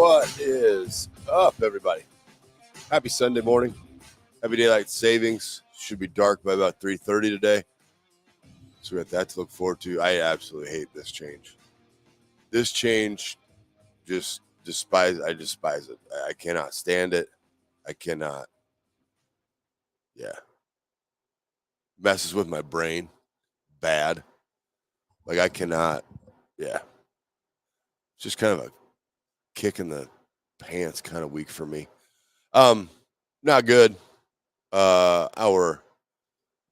What is up, everybody? Happy Sunday morning. Happy daylight savings. Should be dark by about 3:30 today. So we got that to look forward to. I absolutely hate this change. This change, I despise it. I cannot stand it. I cannot. Yeah. Messes with my brain. Bad. Like I cannot. Yeah. It's just kind of a kick in the pants kind of week for me. Not good. Our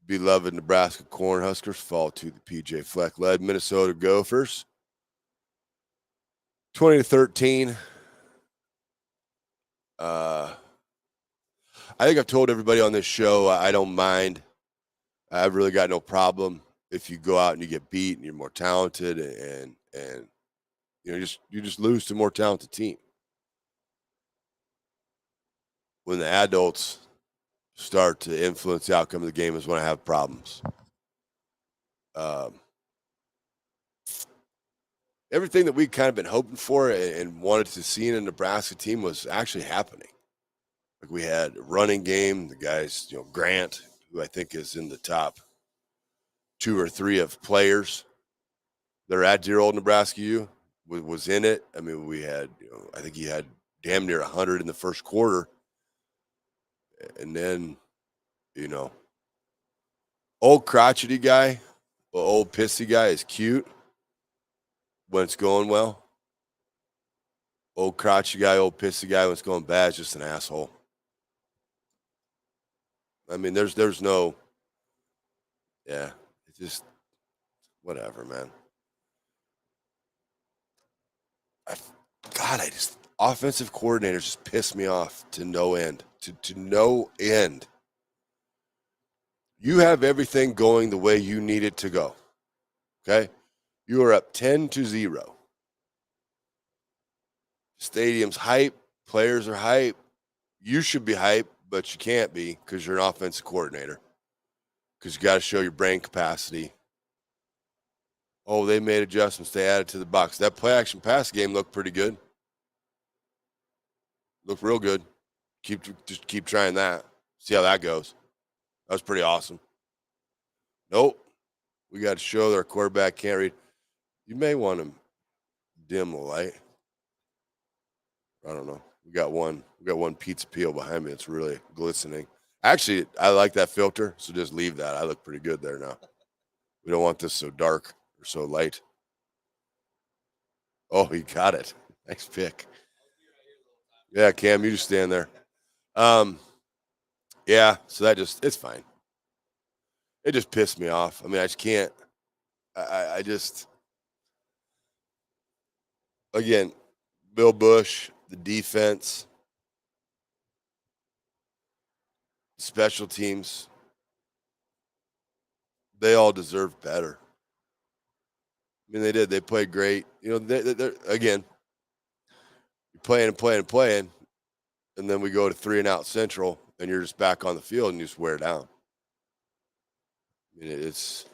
beloved Nebraska Cornhuskers fall to the PJ Fleck-led Minnesota Gophers, 20-13. I think I've told everybody on this show I don't mind. I've really got no problem if you go out and you get beat and you're more talented and you just lose to a more talented team. When the adults start to influence the outcome of the game is when I have problems. Everything that we kind of been hoping for and wanted to see in a Nebraska team was actually happening. Like we had a running game, the guys, Grant, who I think is in the top 2 or 3 of players that are at dear old Nebraska U, was in it. I mean, we had, I think he had damn near 100 in the first quarter. And then, old crotchety guy, old pissy guy is cute when it's going well. Old crotchety guy, old pissy guy when it's going bad is just an asshole. I mean, there's no, yeah, it's just whatever, man. Offensive coordinators just piss me off to no end, to no end. You have everything going the way you need it to go, okay? You are up 10-0. Stadium's hype, players are hype. You should be hype, but you can't be because you're an offensive coordinator. Because you got to show your brain capacity. Oh, they made adjustments. They added to the box. That play action pass game looked pretty good. Looked real good. Just keep trying that. See how that goes. That was pretty awesome. Nope. We got to show that our quarterback can't read. You may want to dim the light. I don't know. We got one pizza peel behind me. It's really glistening. Actually, I like that filter, so just leave that. I look pretty good there now. We don't want this so dark or so light. Oh, he got it. Nice pick. Yeah, Cam, you just stand there. Yeah, so it's fine. It just pissed me off. I mean, I just can't. I just, again, Bill Bush, the defense, special teams, they all deserve better. I mean, they did. They played great. They're again, you're playing, and then we go to 3-and-out Central, and you're just back on the field and you just wear down. I mean, it's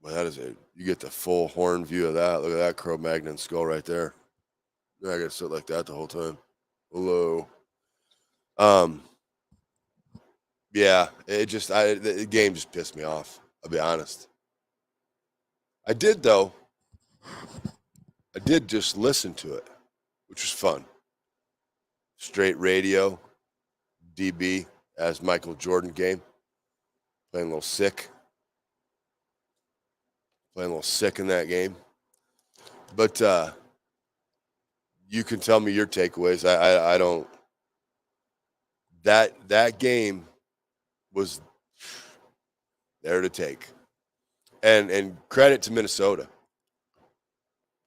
well, that is it. You get the full horn view of that. Look at that Cro-Magnon skull right there. I got to sit like that the whole time. Hello. Yeah, the game just pissed me off. I'll be honest. I did though. I did just listen to it, which was fun. Straight radio, DB as Michael Jordan game. Playing a little sick. Playing a little sick in that game. But you can tell me your takeaways. I don't. That game was there to take. And credit to Minnesota.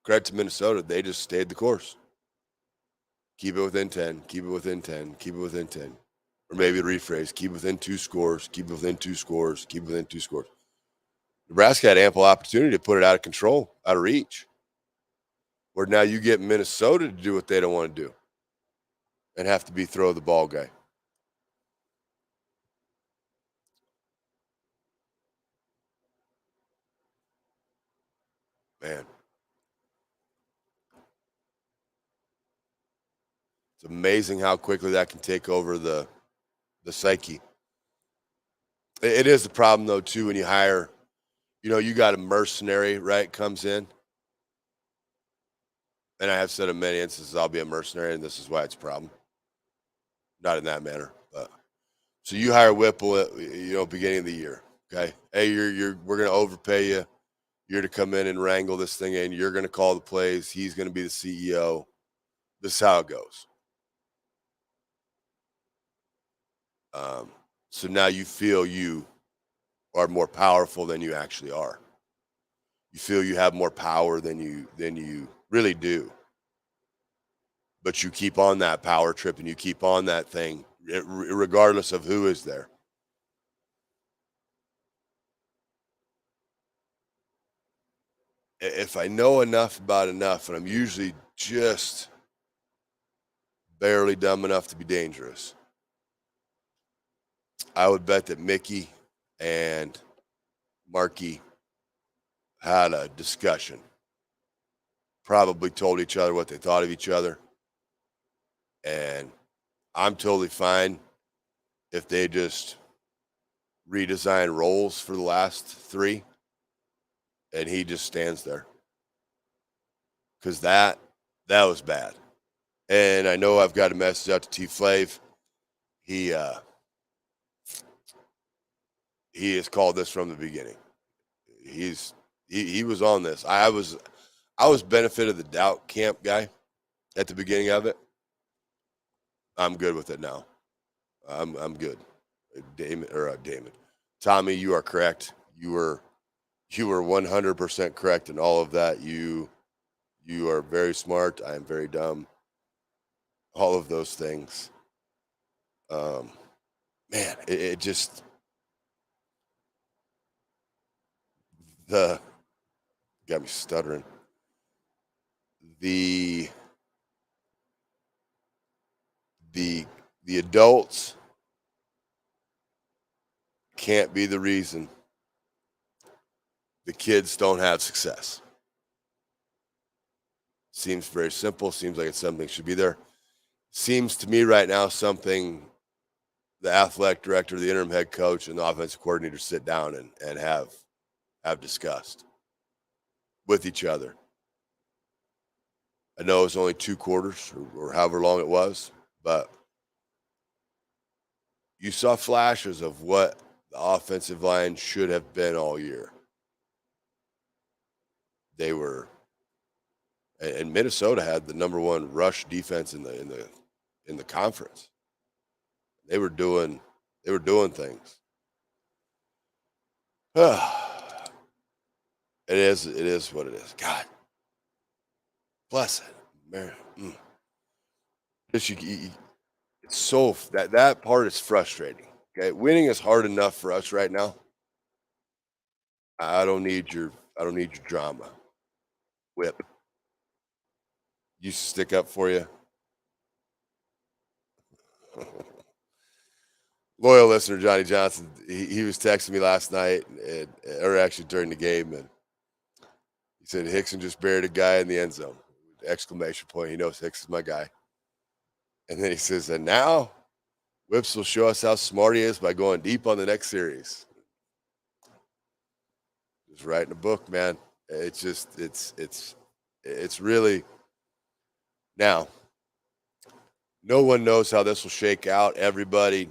Credit to Minnesota. They just stayed the course. Keep it within 10. Keep it within 10. Keep it within 10. Or maybe rephrase. Keep it within 2 scores. Keep it within 2 scores. Keep it within 2 scores. Nebraska had ample opportunity to put it out of control, out of reach. Where now you get Minnesota to do what they don't want to do. And have to be throw the ball guy. Man, it's amazing how quickly that can take over the psyche. It is a problem though too when you hire, you got a mercenary, right, comes in, and I have said in many instances I'll be a mercenary, and this is why it's a problem. Not in that manner, but so you hire Whipple at beginning of the year. Okay, hey, we're gonna overpay you. You're to come in and wrangle this thing in. You're gonna call the plays. He's gonna be the CEO. This is how it goes. Um, so now you feel you are more powerful than you actually are. You feel you have more power than you really do. But you keep on that power trip and you keep on that thing, regardless of who is there. If I know enough about enough, and I'm usually just barely dumb enough to be dangerous, I would bet that Mickey and Markey had a discussion, probably told each other what they thought of each other. And I'm totally fine if they just redesign roles for the last three and he just stands there. Because that was bad. And I know I've got a message out to T Flav. He has called this from the beginning. He was on this. I was benefit of the doubt camp guy at the beginning of it. I'm good with it now. I'm good. Damon. Tommy, you are correct. You were 100% correct in all of that. You are very smart. I am very dumb. All of those things. Man, it just the got me stuttering. The the the adults can't be the reason the kids don't have success. Seems very simple. Seems like it's something that should be there. Seems to me right now something the athletic director, the interim head coach, and the offensive coordinator sit down and have discussed with each other. I know it's only 2 quarters or however long it was, but you saw flashes of what the offensive line should have been all year. They were, and Minnesota had the number one rush defense in the conference. They were doing things. It is what it is. God bless it, man. Just it's so that part is frustrating. Okay, winning is hard enough for us right now. I don't need your drama. Whip used to stick up for you. Loyal listener Johnny Johnson, he was texting me last night, or actually during the game, and he said Hickson just buried a guy in the end zone! Exclamation point! He knows Hicks is my guy. And then he says, and now Whips will show us how smart he is by going deep on the next series. Just writing a book, man. It's just it's really now. No one knows how this will shake out. Everybody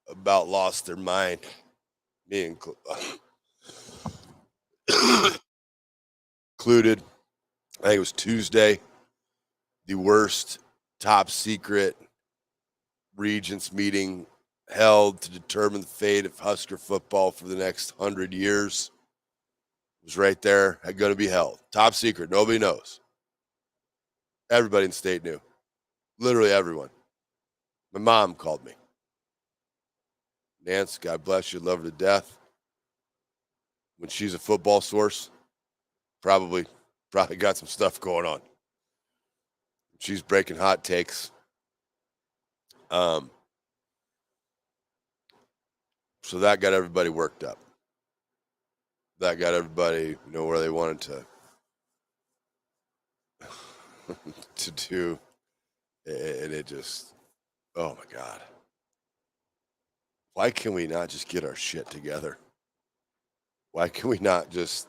about lost their mind. Me included. I think it was Tuesday. The worst top secret regents meeting held to determine the fate of Husker football for the next 100 years. It was right there. Going to be held. Top secret. Nobody knows. Everybody in the state knew. Literally everyone. My mom called me. Nance, God bless you, love her to death. When she's a football source, probably got some stuff going on. She's breaking hot takes. So that got everybody worked up. That got everybody, where they wanted to do, and it just, oh my God. Why can we not just get our shit together? Why can we not just,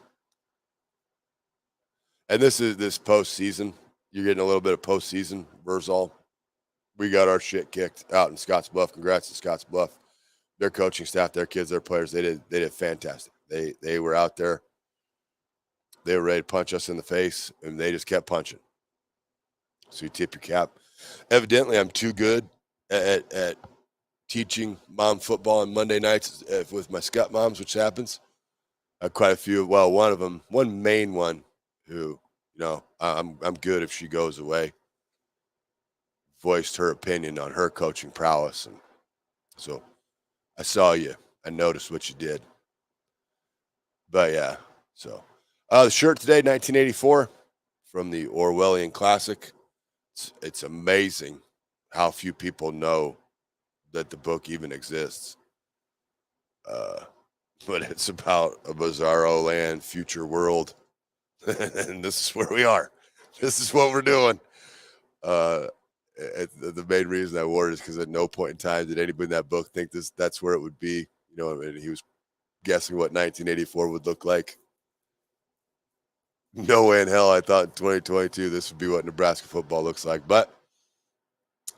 and this is this postseason, you're getting a little bit of postseason, Vrzal. We got our shit kicked out in Scotts Bluff. Congrats to Scotts Bluff. Their coaching staff, their kids, their players, they did fantastic. They were out there. They were ready to punch us in the face, and they just kept punching. So you tip your cap. Evidently, I'm too good at teaching mom football on Monday nights with my Scott moms, which happens. Quite a few. Well, one of them, one main one, who I'm good if she goes away. Voiced her opinion on her coaching prowess, and so I saw you. I noticed what you did. But yeah, so the shirt today, 1984, from the Orwellian classic. It's amazing how few people know that the book even exists. But it's about a bizarro land, future world, and this is where we are. This is what we're doing. The main reason I wore it is because at no point in time did anybody in that book think that's where it would be. And he was guessing what 1984 would look like. No way in hell I thought in 2022 this would be what Nebraska football looks like. But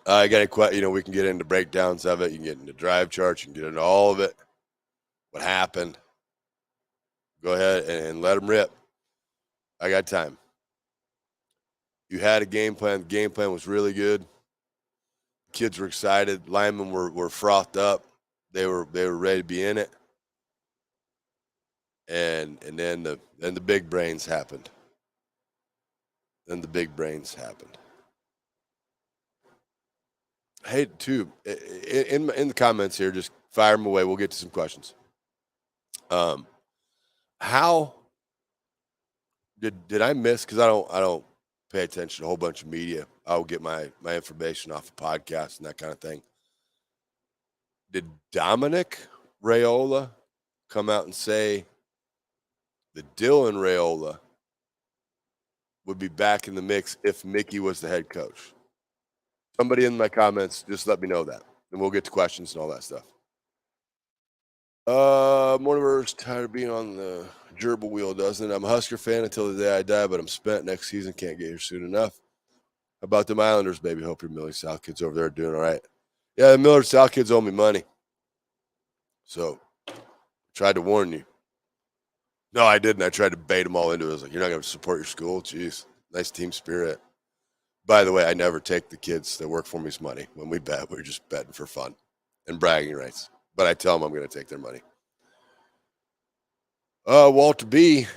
I got we can get into breakdowns of it. You can get into drive charts. You can get into all of it. What happened? Go ahead and let them rip. I got time. You had a game plan. The game plan was really good. Kids were excited. Linemen were frothed up. They were ready to be in it. And then the big brains happened. Then the big brains happened. Hey, too, in the comments here, just fire them away. We'll get to some questions. How did I miss? Because I don't pay attention to a whole bunch of media. I'll get my information off of podcasts and that kind of thing. Did Dominic Raiola come out and say that Dylan Raiola would be back in the mix if Mickey was the head coach? Somebody in my comments, just let me know that, and we'll get to questions and all that stuff. Mortimer's tired of being on the gerbil wheel, doesn't it? I'm a Husker fan until the day I die, but I'm spent next season. Can't get here soon enough. How about them Islanders, baby? Hope your Millie South kids over there are doing all right. Yeah, the Miller South kids owe me money. So I tried to warn you. No, I didn't. I tried to bait them all into it. I was like, you're not going to support your school? Jeez, nice team spirit. By the way, I never take the kids that work for me's money. When we bet, we're just betting for fun and bragging rights. But I tell them I'm going to take their money. Walter B.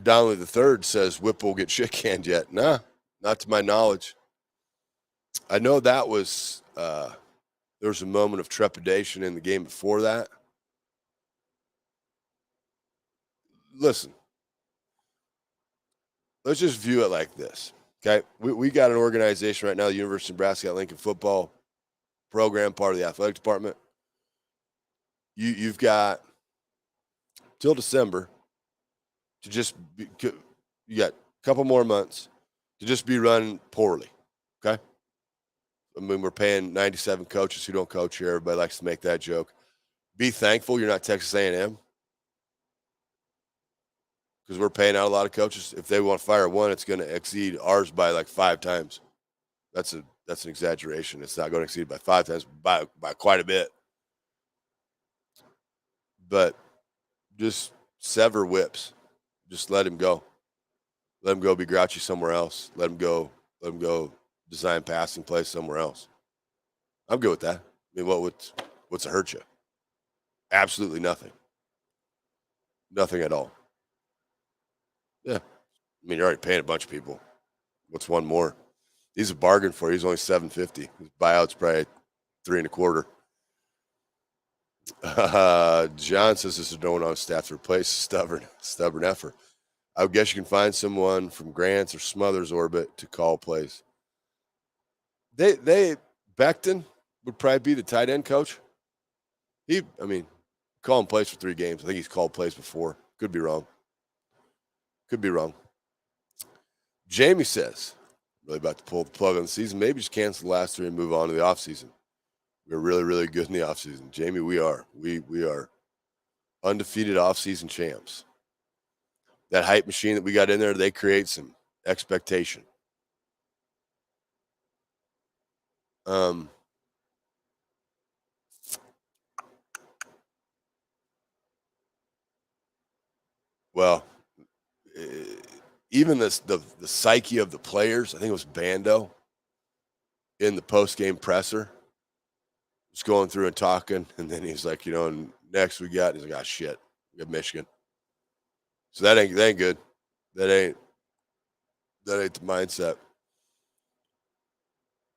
Donnelly III says Whip will get shit canned yet. Nah, not to my knowledge. I know that was there was a moment of trepidation in the game before that. Listen, let's just view it like this. Okay, we got an organization right now, the University of Nebraska Lincoln football program, part of the athletic department. You've got till December to just be, you got a couple more months to just be run poorly. Okay, I mean, we're paying 97 coaches who don't coach here. Everybody likes to make that joke. Be thankful you're not Texas A&M, because we're paying out a lot of coaches. If they want to fire one, it's going to exceed ours by like 5 times. That's an exaggeration. It's not going to exceed by 5 times, by quite a bit. But just sever Whips. Just let him go. Let him go be grouchy somewhere else. Let him go design passing plays somewhere else. I'm good with that. I mean, what's to hurt you? Absolutely nothing. Nothing at all. Yeah. I mean, you're already paying a bunch of people. What's one more? He's a bargain for you. He's only $750. His buyout's probably $3.25. John says this is no one on staff to replace stubborn effort. I would guess you can find someone from Grant's or Smothers orbit to call plays. They Becton would probably be the tight end coach. Calling plays for 3 games. I think he's called plays before. Could be wrong. Jamie says, really about to pull the plug on the season. Maybe just cancel the last 3 and move on to the offseason. We're really, really good in the offseason. Jamie, we are. We are undefeated offseason champs. That hype machine that we got in there, they create some expectation. Well, even the psyche of the players, I think it was Bando in the post-game presser, was going through and talking, and then he's like, and next we got, he's like, shit, we got Michigan. So that ain't good. That ain't the mindset.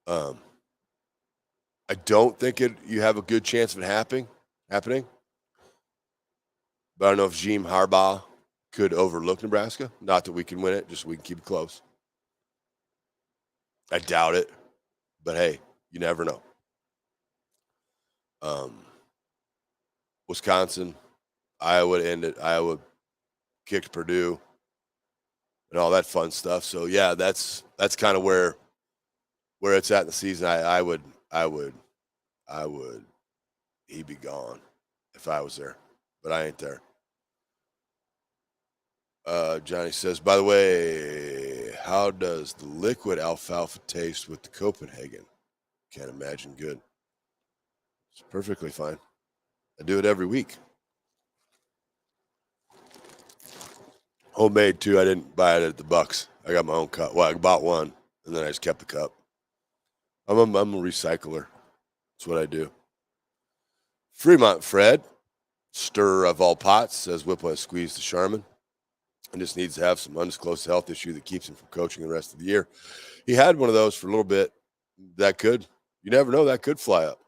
I don't think you have a good chance of it happening. But I don't know if Jim Harbaugh could overlook Nebraska. Not that we can win it, just so we can keep it close. I doubt it. But hey, you never know. Wisconsin, Iowa ended. Iowa kicked Purdue and all that fun stuff. So yeah, that's kind of where it's at in the season. I would he'd be gone if I was there, but I ain't there. Johnny says, by the way, how does the liquid alfalfa taste with the Copenhagen? Can't imagine good. It's perfectly fine. I do it every week. Homemade too. I didn't buy it at the Bucks. I got my own cup. Well, I bought one and then I just kept the cup. I'm a recycler. That's what I do. Fremont Fred, stirrer of all pots, says Whipple has squeezed the Charmin and just needs to have some undisclosed health issue that keeps him from coaching the rest of the year. He had one of those for a little bit. You never know, that could fly up.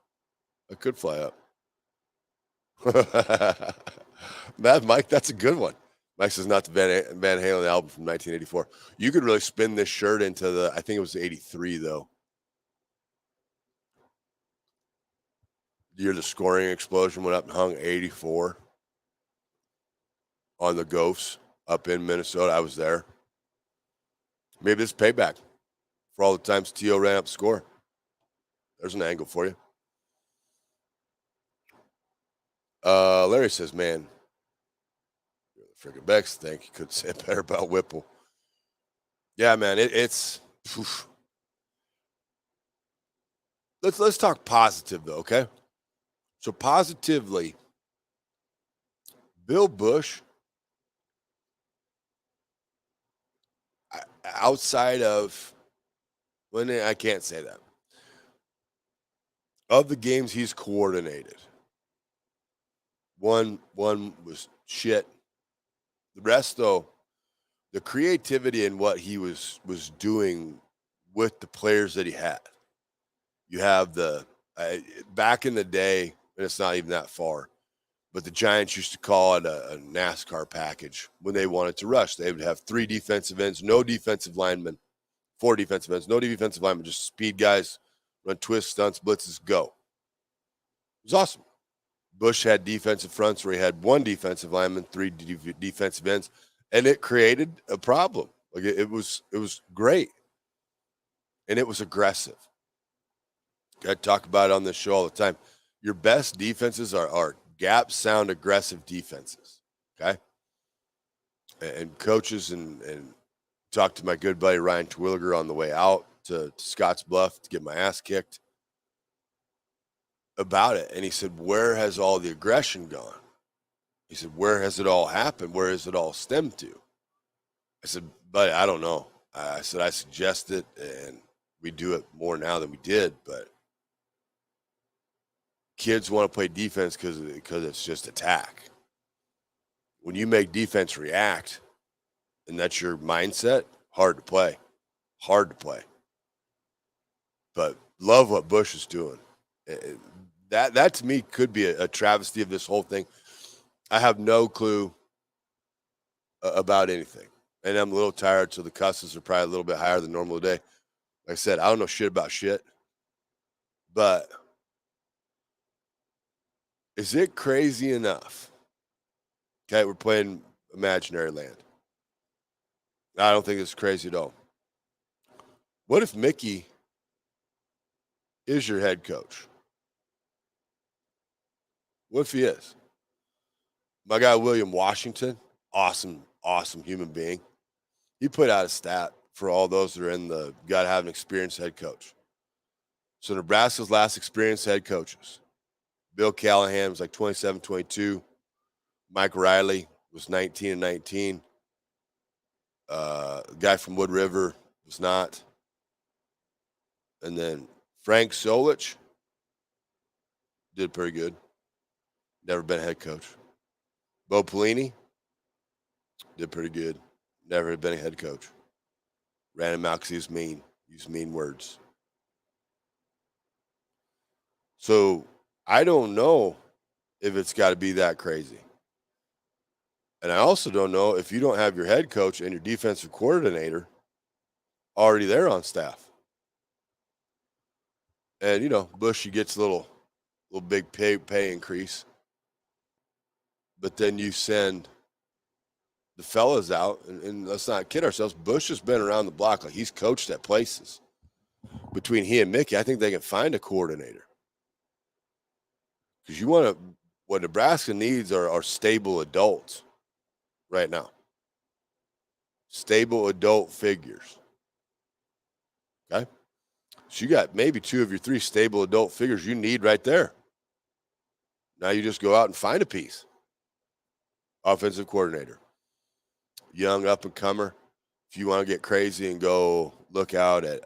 Mike, that's a good one. Mike says not the Van Halen album from 1984. You could really spin this shirt into I think it was 83 though. The year the scoring explosion went up and hung 84 on the Gophers up in Minnesota. I was there. Maybe this payback for all the times T.O. ran up the score. There's an angle for you. Larry says, man, you're the friggin' Bex. Think you could say it better about Whipple. Yeah, man, it's. Oof. Let's talk positive though, okay? So positively, Bill Busch, outside of, I can't say that. Of the games he's coordinated, one was shit. The rest, though, the creativity and what he was doing with the players that he had. You have back in the day, and it's not even that far, but the Giants used to call it a NASCAR package when they wanted to rush. They would have 3 defensive ends, no defensive linemen, 4 defensive ends, no defensive linemen, just speed guys, run twists, stunts, blitzes, go. It was awesome. Bush had defensive fronts where he had 1 defensive lineman, 3 defensive ends, and it created a problem. Like it was great, and it was aggressive. I talk about it on this show all the time. Your best defenses are gap sound aggressive defenses. Okay, and coaches and talked to my good buddy Ryan Twilliger on the way out to Scotts Bluff to get my ass kicked about it. And he said, where has all the aggression gone? He said, where has it all happened? Where has it all stemmed to? I said, buddy, I don't know. I said, I suggest it, and we do it more now than we did, but kids want to play defense because it's just attack. When you make defense react, and that's your mindset, hard to play. But love what Bush is doing. That to me could be a travesty of this whole thing. I have no clue about anything, and I'm a little tired, so the cusses are probably a little bit higher than normal today. Like I said, I don't know shit about shit, but is it crazy enough? Okay, we're playing imaginary land. I don't think it's crazy at all. What if Mickey is your head coach? What if he is? My guy William Washington, awesome human being. He put out a stat for all those that are in the got to have an experienced head coach. So Nebraska's last experienced head coaches. Bill Callahan was like 27, 22. Mike Riley was 19 and 19. The guy from Wood River was not. And then Frank Solich did pretty good. Never been a head coach. Bo Pelini did pretty good. Never had been a head coach. Ran him out because he was mean. Used mean words. So I don't know if it's got to be that crazy. And I also don't know if you don't have your head coach and your defensive coordinator already there on staff. And, you know, Bushy gets a little big pay increase. But then you send the fellas out, and let's not kid ourselves. Bush has been around the block. Like, he's coached at places. Between he and Mickey, I think they can find a coordinator. Because what Nebraska needs are stable adults right now. Stable adult figures. Okay? So you got maybe 2 of your 3 stable adult figures you need right there. Now you just go out and find a piece. Offensive coordinator. Young up-and-comer. If you want to get crazy and go look out at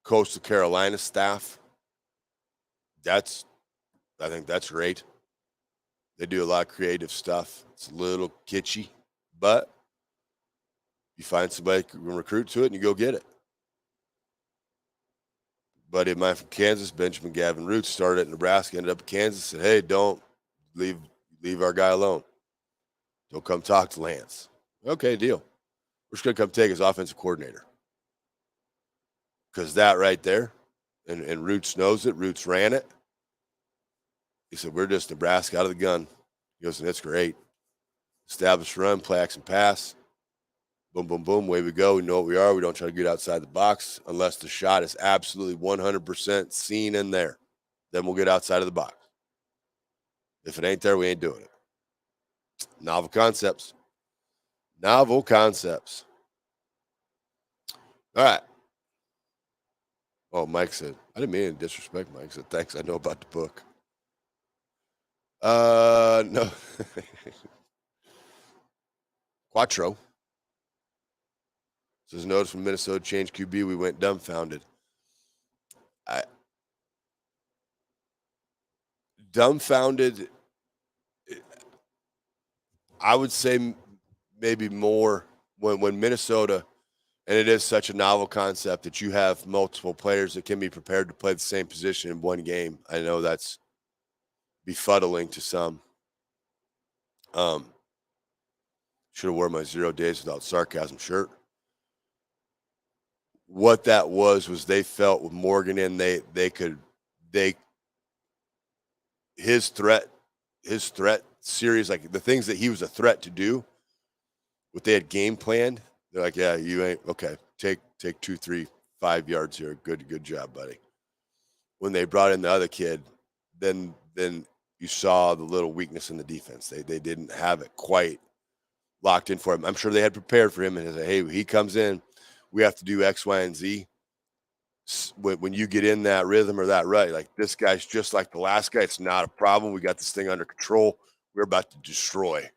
Coastal Carolina staff, I think that's great. They do a lot of creative stuff. It's a little kitschy, but you find somebody who can recruit to it and you go get it. Buddy of mine from Kansas, Benjamin Gavin Roots, started at Nebraska, ended up in Kansas, said, hey, don't leave our guy alone. Don't come talk to Lance. Okay, deal. We're just going to come take his offensive coordinator. Because that right there, and Roots knows it, Roots ran it. He said, we're just Nebraska out of the gun. He goes, and it's great. Establish run, play action pass. Boom, boom, boom, away we go. We know what we are. We don't try to get outside the box unless the shot is absolutely 100% seen in there. Then we'll get outside of the box. If it ain't there, we ain't doing it. Novel concepts. Novel concepts. All right. Oh, Mike said, I didn't mean to disrespect Mike. Said, thanks. I know about the book. No. Quattro says, notice when Minnesota changed QB, we went dumbfounded. Dumbfounded, I would say maybe more when Minnesota, and it is such a novel concept that you have multiple players that can be prepared to play the same position in one game. I know that's befuddling to some. Should have worn my 0 days without sarcasm shirt. What that was they felt with Morgan in, his threat series, like the things that he was a threat to do, what they had game planned, they're like, yeah, you ain't okay. Take 2, 3, 5 yards here. Good job, buddy. When they brought in the other kid, then you saw the little weakness in the defense. They didn't have it quite locked in for him. I'm sure they had prepared for him and said, hey, he comes in, we have to do X, Y, and Z. When you get in that rhythm or that rut, like this guy's just like the last guy. It's not a problem. We got this thing under control. We're about to destroy.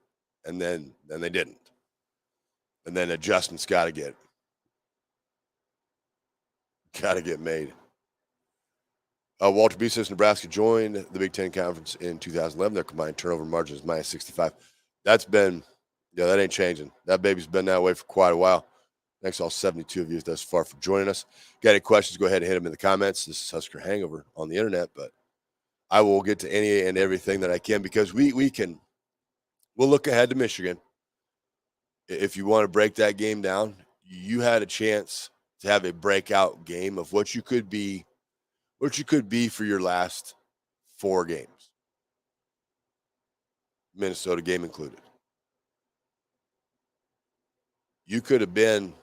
And then they didn't. And then adjustments got to get made. Walter B says Nebraska joined the Big Ten Conference in 2011. Their combined turnover margin is minus 65. That ain't changing. That baby's been that way for quite a while. Thanks to all 72 of you thus far for joining us. Got any questions, go ahead and hit them in the comments. This is Husker Hangover on the internet, but I will get to any and everything that I can because we'll look ahead to Michigan. If you want to break that game down, you had a chance to have a breakout game of what you could be for your last 4 games. Minnesota game included. You could have been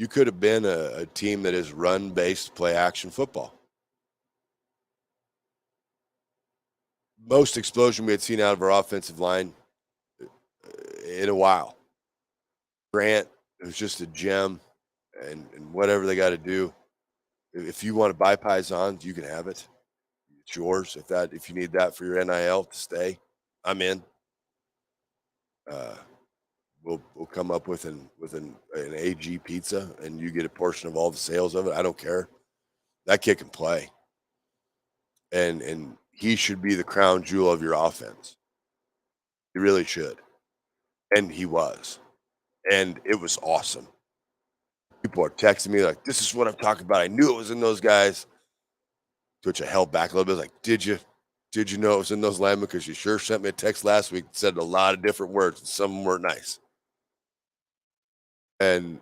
You could have been a team that is run-based play action football. Most explosion we had seen out of our offensive line in a while. Grant, who's just a gem, and whatever they got to do. If you want to buy Pisons, you can have it. It's yours. If you need that for your NIL to stay, I'm in. Uh, we'll come up with an AG pizza, and you get a portion of all the sales of it. I don't care. That kid can play, and he should be the crown jewel of your offense. He really should, and he was, and it was awesome. People are texting me like, "This is what I'm talking about. I knew it was in those guys." To which I held back a little bit, like, "Did you? Did you know it was in those linemen? Because you sure sent me a text last week that said a lot of different words, and some of them weren't nice." And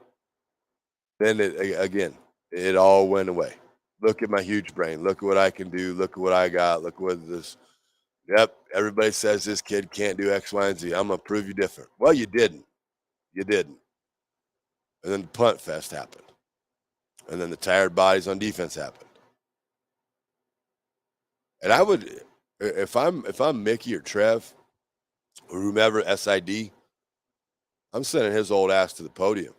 then again, it all went away. Look at my huge brain. Look at what I can do. Look at what I got. Look what this. Yep, everybody says this kid can't do X, Y, and Z. I'm gonna prove you different. Well, you didn't. You didn't. And then the punt fest happened. And then the tired bodies on defense happened. And I would, if I'm Mickey or Trev or whomever SID, I'm sending his old ass to the podium.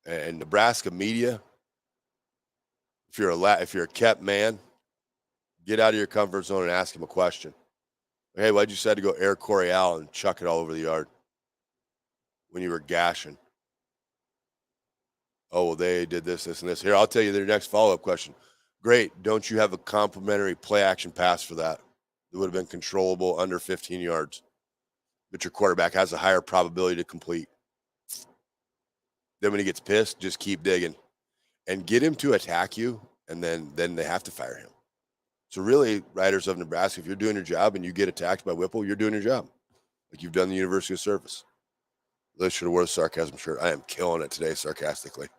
And Nebraska media, if you're a kept man, get out of your comfort zone and ask him a question. Hey, why'd you decide to go air Coryell and chuck it all over the yard when you were gashing? Oh, well, they did this, this, and this. Here, I'll tell you their next follow-up question. Great. Don't you have a complimentary play action pass for that? It would have been controllable under 15 yards. But your quarterback has a higher probability to complete. Then when he gets pissed, just keep digging and get him to attack you, and then they have to fire him. So really, Riders of Nebraska, if you're doing your job and you get attacked by Whipple, you're doing your job. Like you've done the University of Service. They should have worn a sarcasm shirt. I am killing it today, sarcastically.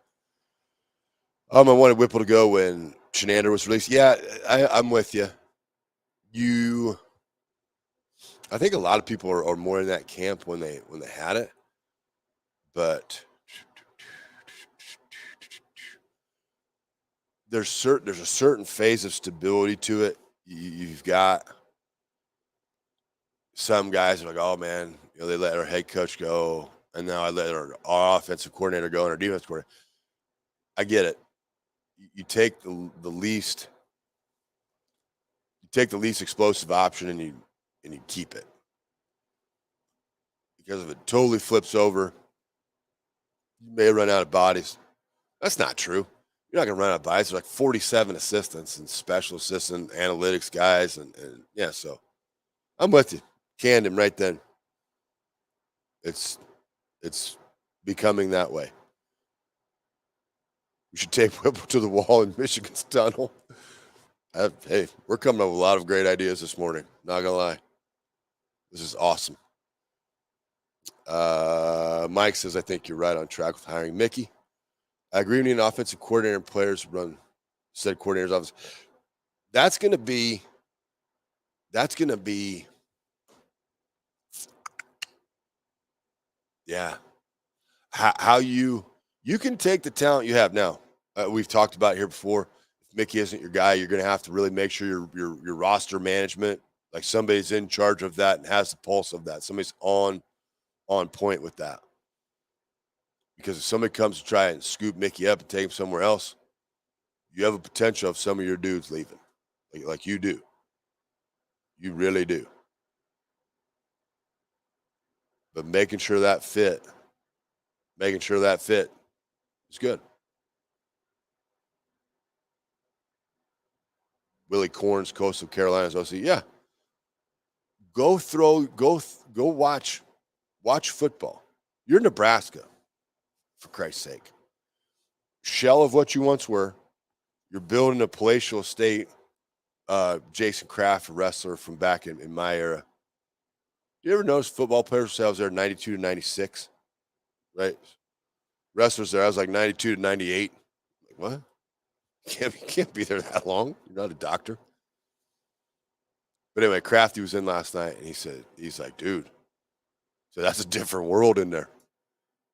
I wanted Whipple to go when Shenander was released. Yeah, I'm with you. I think a lot of people are more in that camp when they had it, but there's a certain phase of stability to it. You've got some guys are like, oh man, they let our head coach go, and now I let our offensive coordinator go and our defense coordinator. I get it. You take the least explosive option and you keep it. Because if it totally flips over, you may run out of bodies. That's not true. You're not going to run out of bodies. There's like 47 assistants and special assistant analytics guys. And yeah, so I'm with you. Canned him right then. It's becoming that way. We should tape Whipple to the wall in Michigan's tunnel. Hey, we're coming up with a lot of great ideas this morning. Not going to lie. This is awesome. Mike says, I think you're right on track with hiring Mickey. I agree with you. An offensive coordinator and players run said coordinator's office. That's going to be. Yeah. How you can take the talent you have now. We've talked about it here before. If Mickey isn't your guy, you're going to have to really make sure your roster management, like somebody's in charge of that and has the pulse of that. Somebody's on point with that. Because if somebody comes to try and scoop Mickey up and take him somewhere else, you have a potential of some of your dudes leaving, like you do. You really do. But making sure that fit is good. Willie Corns, Coastal Carolinas OC. Yeah. Go watch football. You're Nebraska, for Christ's sake. Shell of what you once were. You're building a palatial estate. Jason Kraft, a wrestler from back in my era. You ever notice football players say I was there 92 to 96? Right? Wrestlers there, I was like 92 to 98. Like, what? You can't be there that long. You're not a doctor. But anyway, Crafty was in last night, and he's like, dude, so that's a different world in there.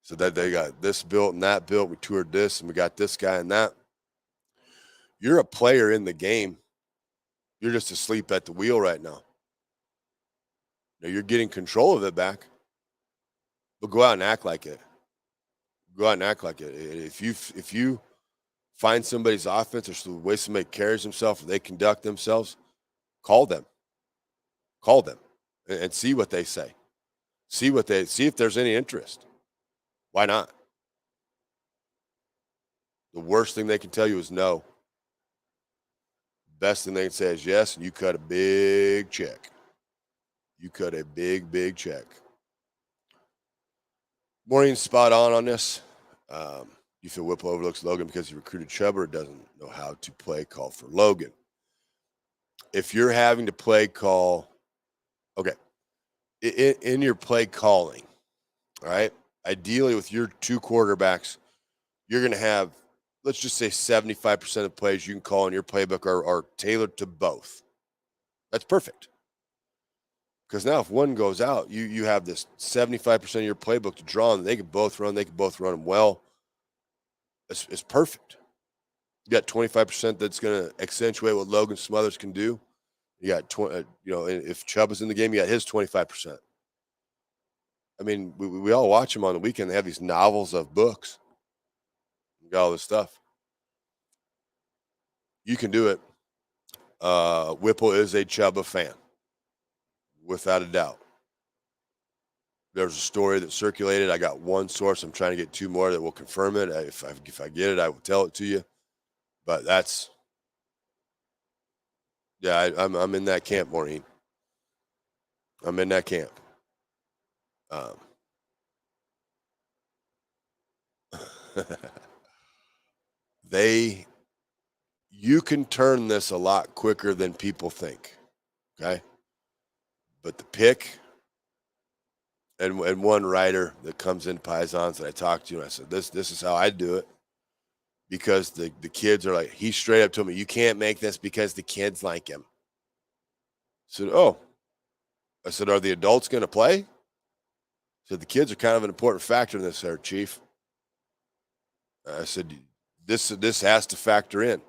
So that they got this built and that built. We toured this and we got this guy and that. You're a player in the game. You're just asleep at the wheel right now. Now you're getting control of it back, but go out and act like it. Go out and act like it. If you find somebody's offense or the way somebody carries themselves, or they conduct themselves, call them. Call them and see what they say. See if there's any interest. Why not? The worst thing they can tell you is no. Best thing they can say is yes, and you cut a big check. You cut a big, big check. Maureen's spot on this. You feel Whipple overlooks Logan because he recruited Chubb or doesn't know how to play call for Logan. If you're having to play call, okay, in your play calling, all right, ideally with your two quarterbacks, you're going to have, let's just say 75% of the plays you can call in your playbook are tailored to both. That's perfect. Because now if one goes out, you have this 75% of your playbook to draw on. They can both run. They can both run them well. It's perfect. You got 25% that's going to accentuate what Logan Smothers can do. You got 20. If Chubb is in the game, you got his 25%. I mean, we all watch them on the weekend. They have these novels of books. You got all this stuff. You can do it. Whipple is a Chubb fan, without a doubt. There's a story that circulated. I got one source. I'm trying to get two more that will confirm it. If I get it, I will tell it to you. But I'm in that camp, Maureen. I'm in that camp. You can turn this a lot quicker than people think. Okay. But the pick, and one writer that comes in Pisons that I talked to, and I said, this is how I do it. Because the kids are like, he straight up told me, you can't make this because the kids like him. I said, oh. I said, are the adults going to play? I said, the kids are kind of an important factor in this there, Chief. I said, this has to factor in.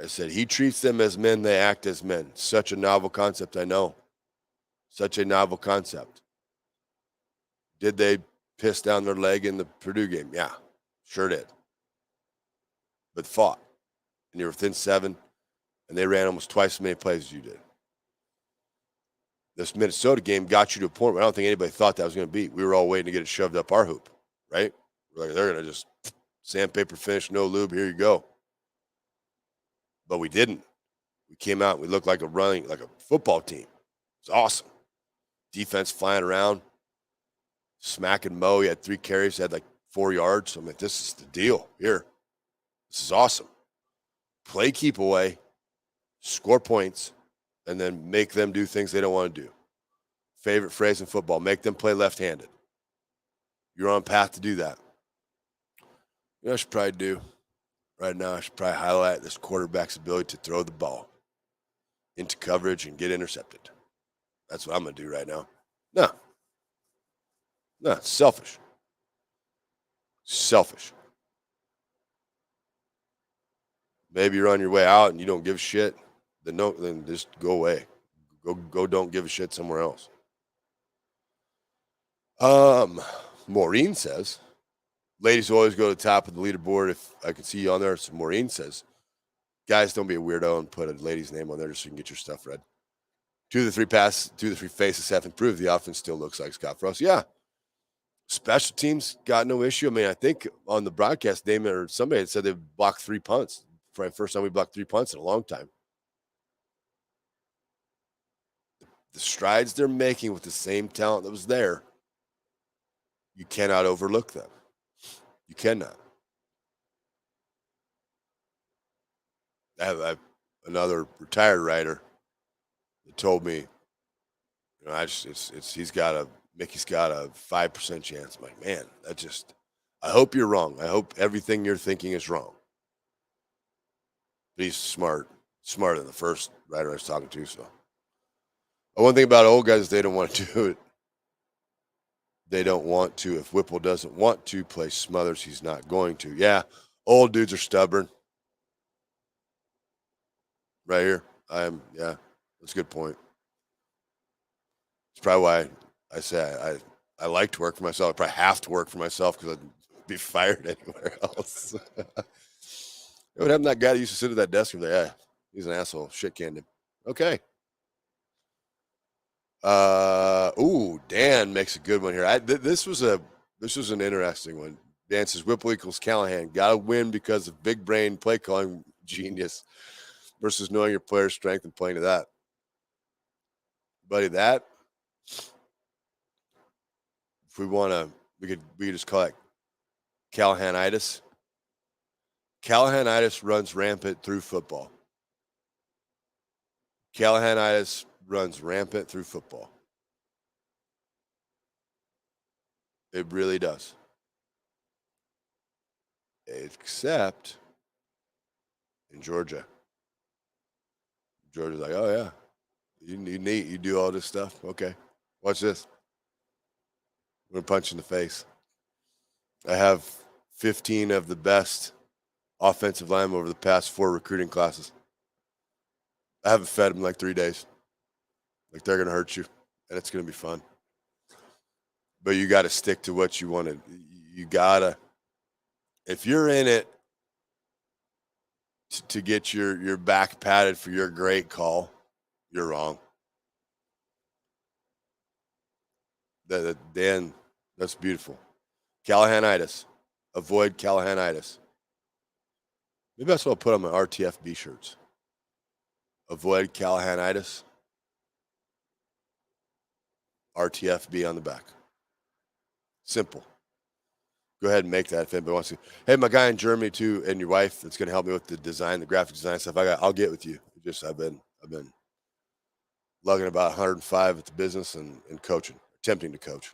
I said, he treats them as men, they act as men. Such a novel concept, I know. Such a novel concept. Did they piss down their leg in the Purdue game? Yeah, sure did. But fought. And you were within 7, and they ran almost twice as many plays as you did. This Minnesota game got you to a point where I don't think anybody thought that was going to be. We were all waiting to get it shoved up our hoop, right? We're like, they're going to just sandpaper finish, no lube, here you go. But we didn't. We came out and we looked like a football team. It's awesome. Defense flying around, smacking Mo. He had 3 carries, had like 4 yards. I mean, this is the deal here. This is awesome. Play keep away, score points, and then make them do things they don't want to do. Favorite phrase in football, make them play left-handed. You're on path to do that. You know, I should probably do right now, I should probably highlight this quarterback's ability to throw the ball into coverage and get intercepted. That's what I'm going to do right now. No, it's selfish. Selfish. Maybe you're on your way out and you don't give a shit. Then just go away. Go don't give a shit somewhere else. Maureen says, ladies always go to the top of the leaderboard. If I can see you on there. So Maureen says, guys, don't be a weirdo and put a lady's name on there just so you can get your stuff read. 2 of the 3 faces have improved. The offense still looks like Scott Frost. Yeah. Special teams got no issue. I mean, I think on the broadcast, Damon or somebody had said they blocked 3 punts. For the first time we blocked 3 punts in a long time. The strides they're making with the same talent that was there, you cannot overlook them. You cannot. I have another retired writer that told me, Mickey's got a 5% chance. I'm like, man, I hope you're wrong. I hope everything you're thinking is wrong. But he's smarter than the first writer I was talking to. So, one thing about old guys is they don't want to do it. They don't want to. If Whipple doesn't want to play Smothers, he's not going to. Yeah, old dudes are stubborn. Right here. Yeah, that's a good point. It's probably why I say I like to work for myself. I probably have to work for myself because I'd be fired anywhere else. What happened to that guy that used to sit at that desk and be like, yeah, he's an asshole. Shit canned him. Okay. Dan makes a good one here. This was an interesting one. Dan says Whipple equals Callahan. Gotta win because of big brain play calling genius versus knowing your player's strength and playing to that. Buddy, that if we wanna we could just call it Callahanitis. Callahanitis runs rampant through football. Callahanitis runs rampant through football. It really does. Except in Georgia. Georgia's like, oh yeah, you neat, you do all this stuff. Okay, watch this. I'm gonna punch in the face. I have 15 of the best offensive linemen over the past 4 recruiting classes. I haven't fed them like 3 days. Like they're gonna hurt you, and it's gonna be fun. But you got to stick to what you wanted. You gotta, if you're in it to get your back patted for your great call, you're wrong. Dan, that's beautiful. Callahanitis. Avoid Callahanitis. Maybe that's what I'll put on my RTFB shirts. Avoid Callahanitis. RTFB on the back. Simple. Go ahead and make that if anybody wants to. Hey, my guy in Germany too, and your wife that's going to help me with the design, the graphic design stuff. I'll get with you. I've been lugging about 105 at the business and coaching, attempting to coach.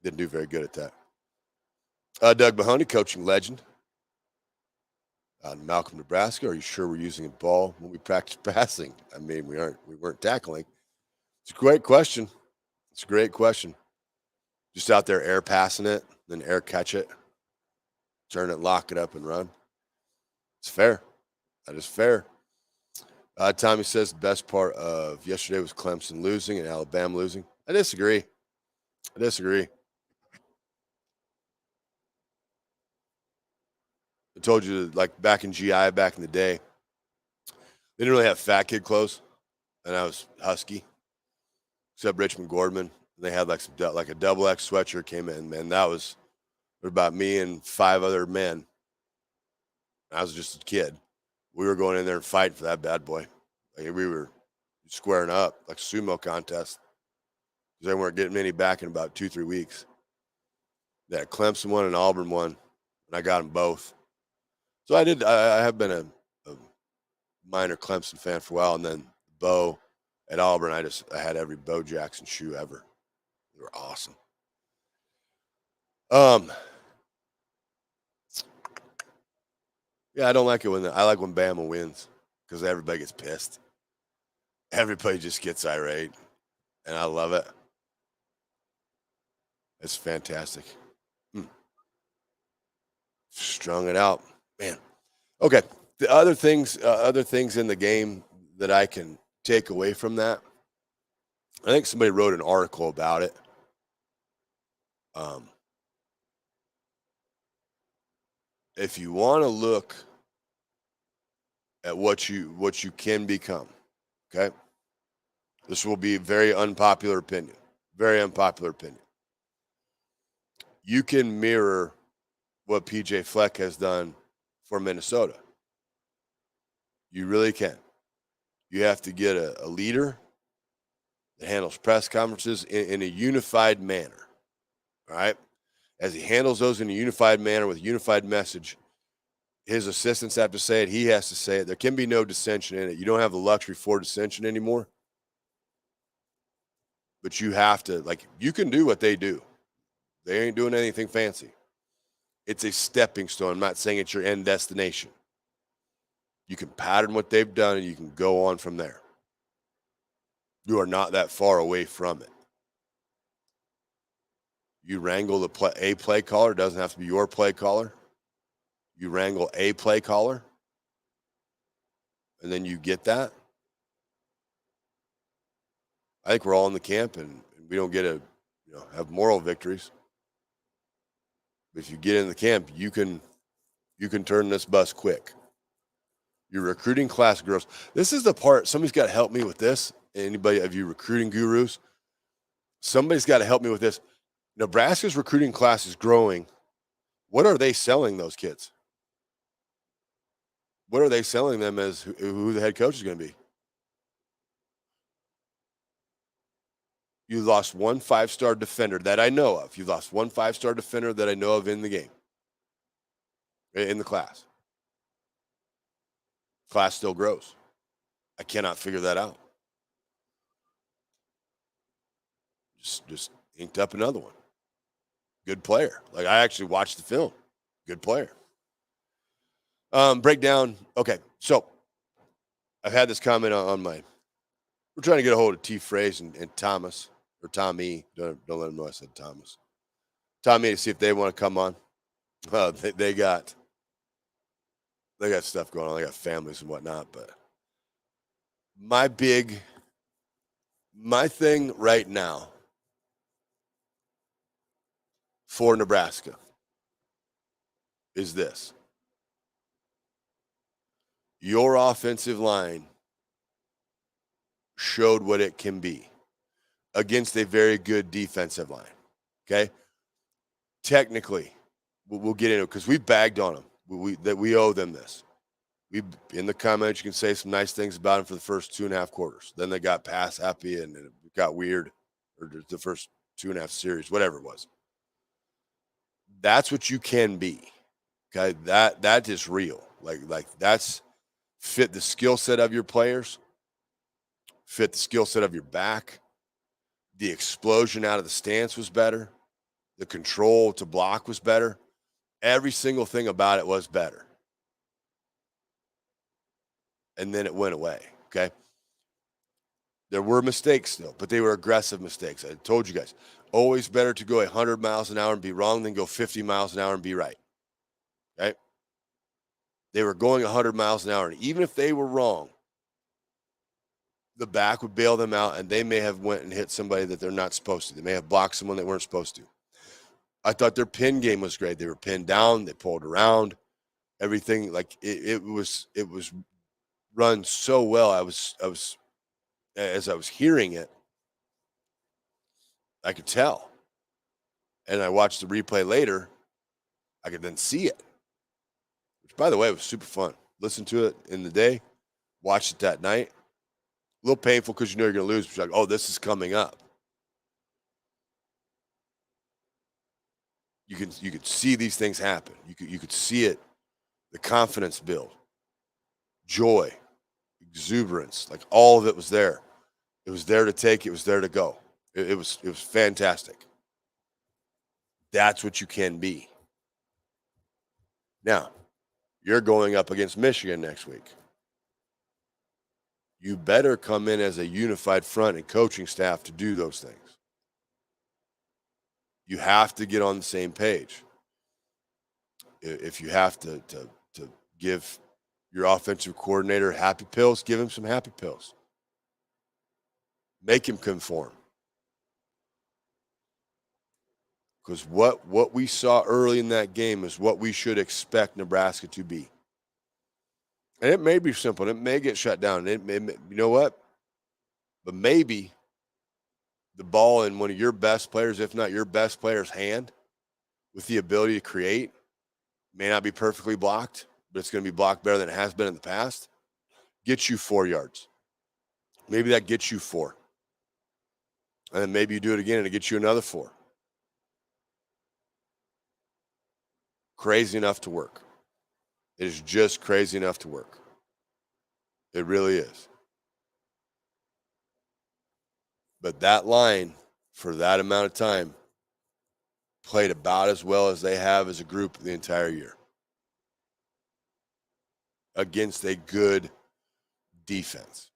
Didn't do very good at that. Doug Mahoney, coaching legend. Malcolm, Nebraska. Are you sure we're using a ball when we practice passing? I mean, we weren't tackling. It's a great question. It's a great question. Just out there air passing it, then air catch it, turn it, lock it up, and run. It's fair. That is fair. Tommy says the best part of yesterday was Clemson losing and Alabama losing. I disagree. I told you, like back in GI, back in the day, they didn't really have fat kid clothes, and I was husky, except Richmond Gordman. They had like a double X sweatshirt came in, man. That was about me and 5 other men. I was just a kid. We were going in there and fighting for that bad boy. Like we were squaring up like sumo contest. They weren't getting many back in about 2-3 weeks. That Clemson one and Auburn one, and I got them both. So I have been a minor Clemson fan for a while, and then Bo at Auburn, I had every Bo Jackson shoe ever. They were awesome. Yeah, I don't like it I like when Bama wins because everybody gets pissed. Everybody just gets irate, and I love it. It's fantastic. Strung it out, man. Okay, the other things in the game that I can take away from that. I think somebody wrote an article about it. If you want to look at what you can become, okay? This will be a very unpopular opinion. Very unpopular opinion. You can mirror what PJ Fleck has done for Minnesota. You really can. You have to get a leader that handles press conferences in a unified manner. All right? As he handles those in a unified manner with a unified message, his assistants have to say it. He has to say it. There can be no dissension in it. You don't have the luxury for dissension anymore. But you have to, you can do what they do. They ain't doing anything fancy. It's a stepping stone. I'm not saying it's your end destination. You can pattern what they've done and you can go on from there. You are not that far away from it. You wrangle a play caller. It doesn't have to be your play caller. You wrangle a play caller, and then you get that. I think we're all in the camp, and we don't get to have moral victories. But if you get in the camp, you can turn this bus quick. Your recruiting class grows. This is the part, somebody's got to help me with this. Anybody of you recruiting gurus, somebody's got to help me with this. Nebraska's recruiting class is growing. What are they selling those kids? What are they selling them as who the head coach is going to be? You lost one 5-star defender that I know of. You lost one 5-star defender that I know of in the game, in the class. Class still grows. I cannot figure that out. Just inked up another one. Good player. Like, I actually watched the film. Good player. Breakdown. Okay, so I've had this comment on my. We're trying to get a hold of T. Fraze and Thomas or Tommy. Don't let them know I said Thomas. Tommy, to see if they want to come on. They got stuff going on. They got families and whatnot. But my thing right now for Nebraska is this. Your offensive line showed what it can be against a very good defensive line. Okay? Technically, we'll get into it because we bagged on them. We owe them this. In the comments, you can say some nice things about them for the first 2.5 quarters. Then they got pass happy and it got weird, or the first 2.5 series, whatever it was. That's what you can be. Okay, that is real. Like that's fit the skill set of your players, fit the skill set of your back. The explosion out of the stance was better. The control to block was better. Every single thing about it was better. And then it went away, okay? There were mistakes still, but they were aggressive mistakes. I told you guys, always better to go 100 miles an hour and be wrong than go 50 miles an hour and be right, okay? They were going 100 miles an hour, and even if they were wrong, the back would bail them out, and they may have went and hit somebody that they're not supposed to. They may have blocked someone they weren't supposed to. I thought their pin game was great. They were pinned down. They pulled around. Everything, like it was run so well. I was as I was hearing it, I could tell. And I watched the replay later. I could then see it, which, by the way, was super fun. Listen to it in the day, watch it that night. A little painful because you know you're going to lose, but you're like, oh, this is coming up. You could see these things happen. You could see it, the confidence build, joy, exuberance, like all of it was there. It was there to take. It was there to go. It was fantastic. That's what you can be. Now, you're going up against Michigan next week. You better come in as a unified front and coaching staff to do those things. You have to get on the same page. If you have to give your offensive coordinator happy pills, give him some happy pills. Make him conform. Because what we saw early in that game is what we should expect Nebraska to be. And it may be simple. It may get shut down. You know what? But maybe the ball in one of your best players, if not your best player's hand, with the ability to create, may not be perfectly blocked, but it's going to be blocked better than it has been in the past, gets you 4 yards. Maybe that gets you 4. And then maybe you do it again and it gets you another 4. Crazy enough to work. It is just crazy enough to work. It really is. But that line, for that amount of time, played about as well as they have as a group the entire year against a good defense.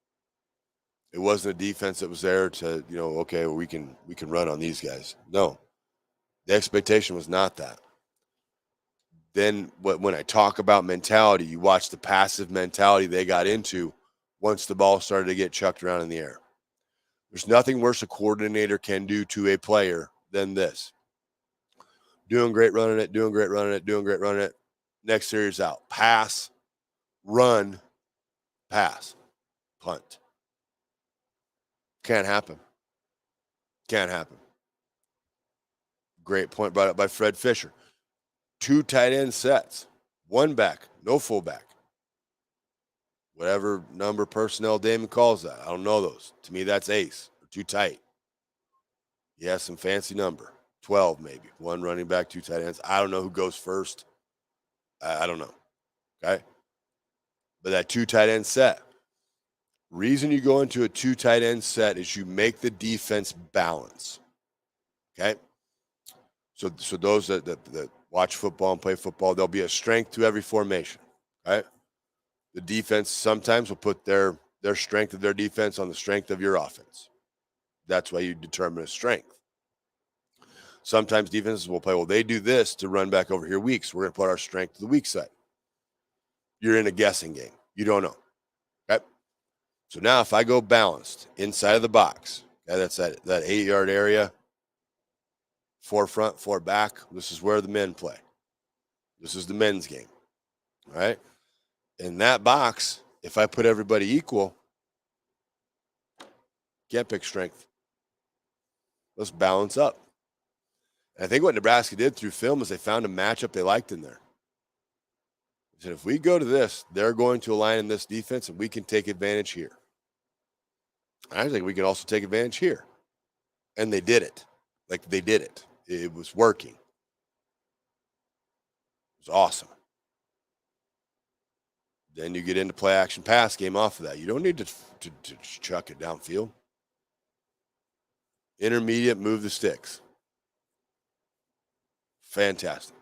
It wasn't a defense that was there to, okay, well, we can run on these guys. No. The expectation was not that. Then when I talk about mentality, you watch the passive mentality they got into once the ball started to get chucked around in the air. There's nothing worse a coordinator can do to a player than this. Doing great running it, doing great running it, doing great running it. Next series out. Pass, run, pass, punt. Can't happen. Can't happen. Great point brought up by Fred Fisher. 2 tight end sets, 1 back, no fullback. Whatever number personnel Damon calls that. I don't know those. To me, that's ace. They're too tight. He has some fancy number. 12 maybe. 1 running back, 2 tight ends. I don't know who goes first. I don't know. Okay. But that 2 tight end set. Reason you go into a 2 tight end set is you make the defense balance. Okay. So those that watch football and play football, there'll be a strength to every formation. Right. The defense sometimes will put their strength of their defense on the strength of your offense. That's why you determine a strength. Sometimes defenses will play, well, they do this to run back over here weak, so we're going to put our strength to the weak side. You're in a guessing game. You don't know. Okay? So now if I go balanced inside of the box, okay, that's that 8-yard area, 4 front, 4 back, this is where the men play. This is the men's game. All right? In that box, if I put everybody equal, can't pick strength. Let's balance up. And I think what Nebraska did through film is they found a matchup they liked in there. They said, if we go to this, they're going to align in this defense, and we can take advantage here. I think we can also take advantage here. And they did it. Like, they did it. It was working. It was awesome. Then you get into play action pass game off of that. You don't need to chuck it downfield. Intermediate, move the sticks. Fantastic.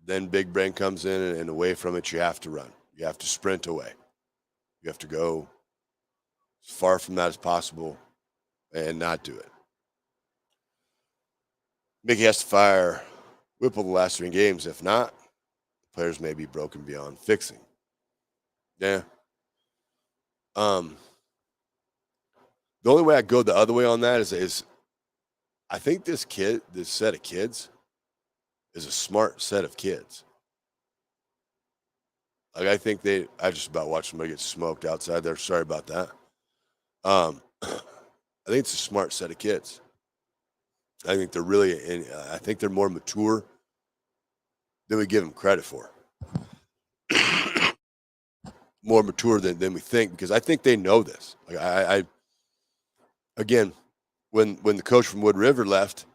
Then big brain comes in, and away from it, you have to run. You have to sprint away. You have to go as far from that as possible and not do it. Mickey has to fire Whipple the last 3 games. If not, the players may be broken beyond fixing. Yeah. The only way I go the other way on that is I think this set of kids is a smart set of kids. Like, I think I just about watched somebody get smoked outside there. Sorry about that. I think it's a smart set of kids. I think they're I think they're more mature than we give them credit for. More mature than we think, because I think they know this. Like, I again, when the coach from Wood River left,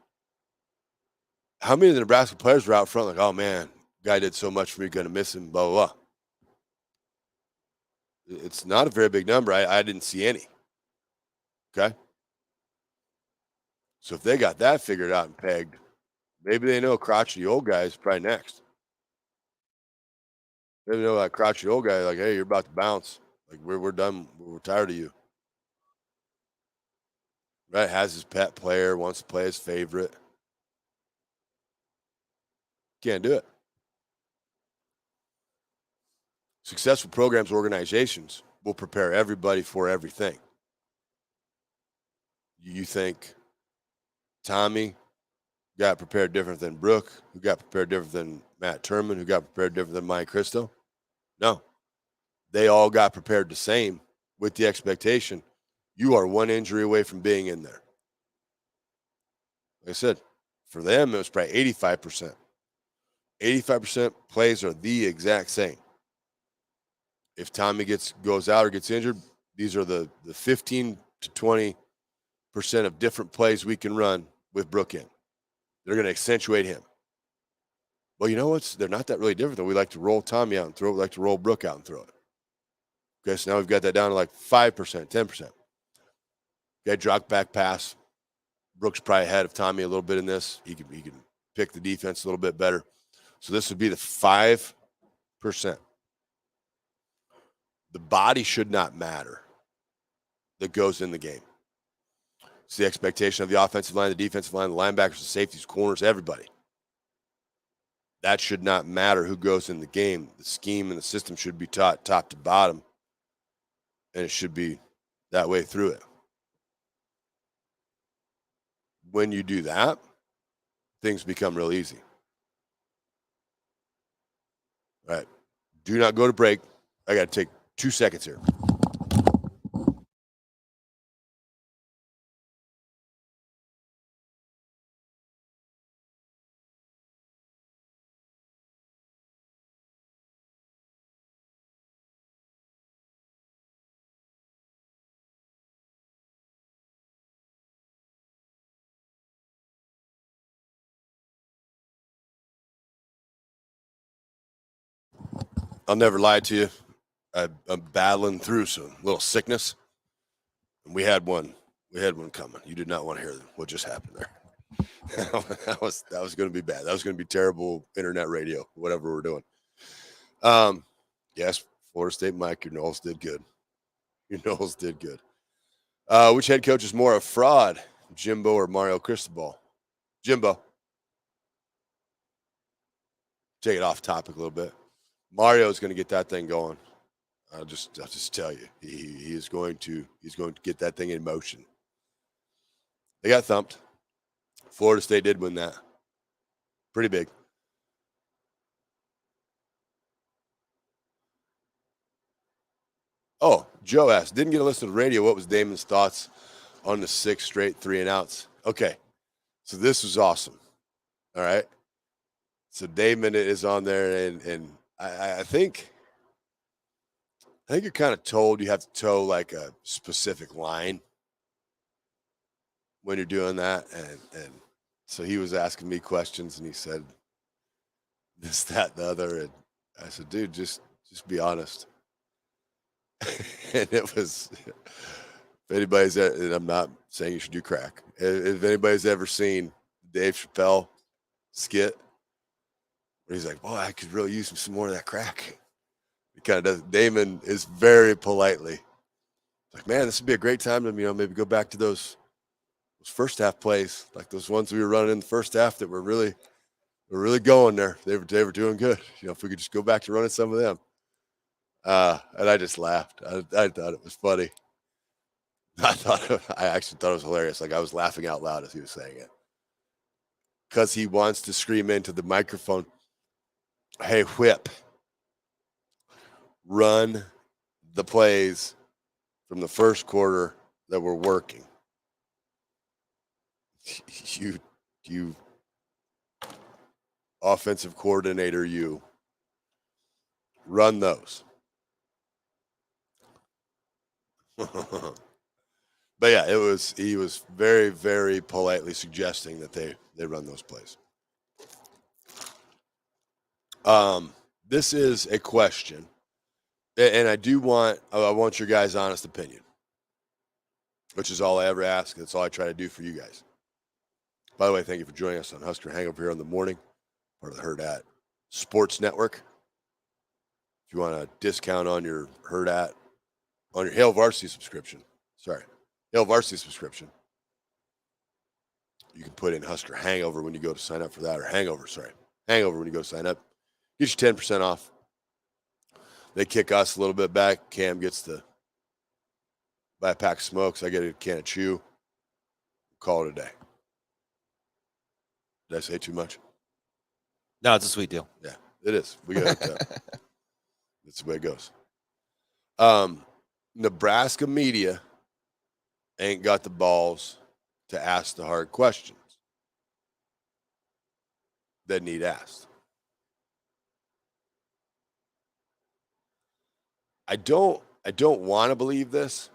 how many of the Nebraska players were out front like, oh man, guy did so much for me, gonna miss him, blah, blah, blah. It's not a very big number. I didn't see any. Okay. So if they got that figured out and pegged, maybe they know crotchety old guy is probably next. Maybe they know that crotchety old guy, like, hey, you're about to bounce. Like, we're done. We're tired of you. Right? Has his pet player, wants to play his favorite. Can't do it. Successful programs, organizations will prepare everybody for everything. You think Tommy got prepared different than Brooke, who got prepared different than Matt Turman, who got prepared different than Mike Christo? No. They all got prepared the same with the expectation you are 1 injury away from being in there. Like I said, for them, it was probably 85%. 85% plays are the exact same. If Tommy goes out or gets injured, these are the 15 to 20% of different plays we can run with Brooke in. They're going to accentuate him. Well, you know what? They're not that really different, though. We like to roll Tommy out and throw it. We like to roll Brooke out and throw it. Okay, so now we've got that down to like 5%, 10%. Okay, drop back pass. Brooks probably ahead of Tommy a little bit in this. He can pick the defense a little bit better. So this would be the 5%. The body should not matter that goes in the game. It's the expectation of the offensive line, the defensive line, the linebackers, the safeties, corners, everybody. That should not matter who goes in the game. The scheme and the system should be taught top to bottom, and it should be that way through it. When you do that, things become real easy. All right. Do not go to break. I got to take 2 seconds here. I'll never lie to you. I'm battling through some little sickness. And we had one coming. You did not want to hear what just happened there. that was going to be bad. That was going to be terrible internet radio, whatever we're doing. Yes, Florida State Mike, your Knowles did good. Which head coach is more a fraud, Jimbo or Mario Cristobal? Jimbo. Take it off topic a little bit. Mario is going to get that thing going. I'll just tell you, he's going to get that thing in motion. They got thumped. Florida State did win that. Pretty big. Oh, Joe asked, didn't get to listen to the radio. What was Damon's thoughts on the 6 straight 3-and-outs? Okay, so this was awesome. All right. So Damon is on there, and I think you're kind of told you have to toe like a specific line when you're doing that, and so he was asking me questions, and he said this, that, and the other, and I said, dude, just be honest. And it was, if anybody's, and I'm not saying you should do crack, if anybody's ever seen Dave Chappelle skit, where he's like, boy, I could really use some more of that crack. He kind of does. Damon is very politely like, man, this would be a great time to, maybe go back to those first half plays, like those ones we were running in the first half that were really going there. They were doing good. If we could just go back to running some of them. And I just laughed. I thought it was funny. I actually thought it was hilarious. Like I was laughing out loud as he was saying it. Because he wants to scream into the microphone, hey, Whip, run the plays from the first quarter that were working. You offensive coordinator, you run those. But yeah, he was very, very politely suggesting that they run those plays. This is a question, and I want your guys' honest opinion, which is all I ever ask. That's all I try to do for you guys. By the way, thank you for joining us on Husker Hangover here in the morning, part of the Hurrdat Sports Network. If you want a discount on your Hurrdat, on your Hail Varsity subscription, you can put in Husker Hangover when you go to sign up for that, or Hangover when you go to sign up. Get you 10% off. They kick us a little bit back. Cam gets to buy a pack of smokes. I get a can of chew. Call it a day. Did I say too much? No, it's a sweet deal. Yeah, it is. We got that's the way it goes. Nebraska media ain't got the balls to ask the hard questions that need asked. I don't want to believe this.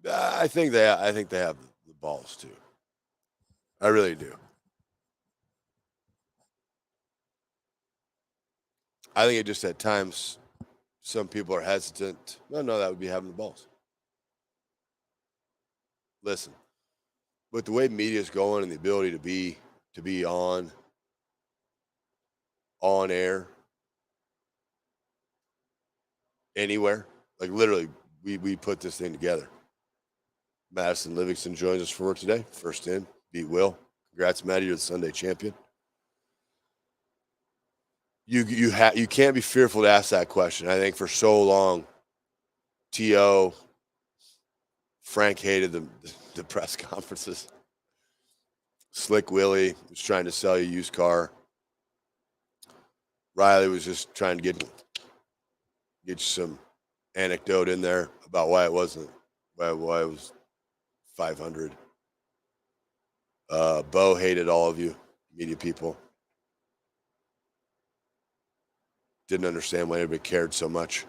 I think they have the balls too. I really do. I think it just at times some people are hesitant. No, that would be having the balls. Listen, with the way media is going and the ability to be on air anywhere, like literally we put this thing together. Madison Livingston joins us for work today. First in, beat Will. Congrats, Maddie. You're the Sunday champion. You can't be fearful to ask that question. I think for so long, T.O., Frank hated the press conferences. Slick Willie was trying to sell you a used car. Riley was just trying to get you some anecdote in there about why it wasn't, why it was 500. Bo hated all of you, media people. Didn't understand why anybody cared so much.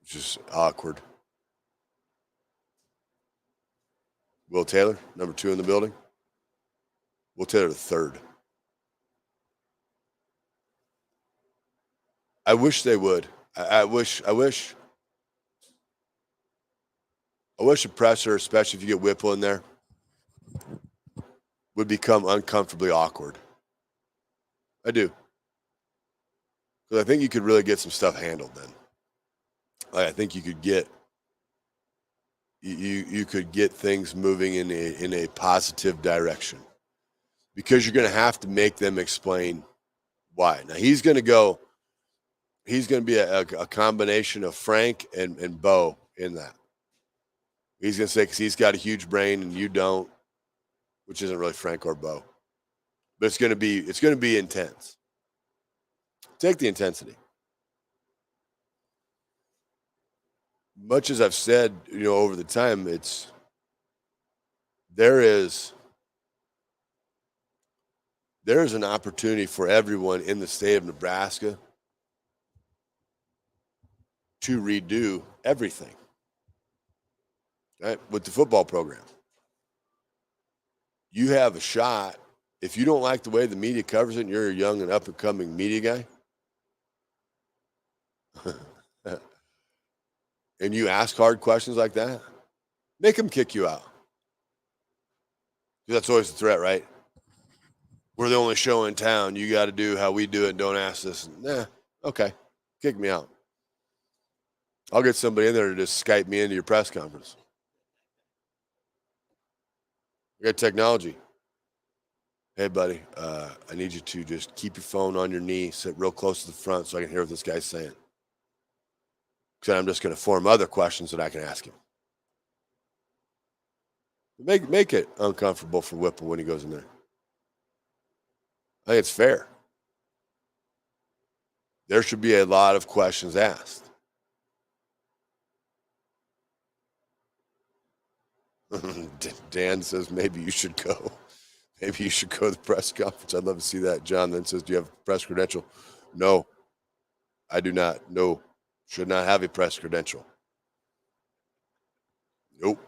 It's just awkward. Will Taylor, number 2 in the building. Will Taylor, the 3rd. I wish they would. I wish a presser, especially if you get Whipple in there, would become uncomfortably awkward. I do. Because I think you could really get some stuff handled then. I think you could get you could get things moving in a positive direction. Because you're going to have to make them explain why. Now he's going to be a combination of Frank and Bo in that. He's going to say, because he's got a huge brain and you don't, which isn't really Frank or Bo. But it's going to be intense. Take the intensity. Much as I've said, over the time, there is an opportunity for everyone in the state of Nebraska to redo everything, right? With the football program. You have a shot. If you don't like the way the media covers it and you're a young and up-and-coming media guy, and you ask hard questions like that, make them kick you out. That's always the threat, right? We're the only show in town. You got to do how we do it. Don't ask this. Nah, okay. Kick me out. I'll get somebody in there to just Skype me into your press conference. We got technology. Hey, buddy, I need you to just keep your phone on your knee, sit real close to the front so I can hear what this guy's saying. Because I'm just going to form other questions that I can ask him. Make it uncomfortable for Whipple when he goes in there. I think it's fair. There should be a lot of questions asked. Dan says maybe you should go. Maybe you should go to the press conference. I'd love to see that. John then says, do you have a press credential? No, I do not. No, should not have a press credential. Nope.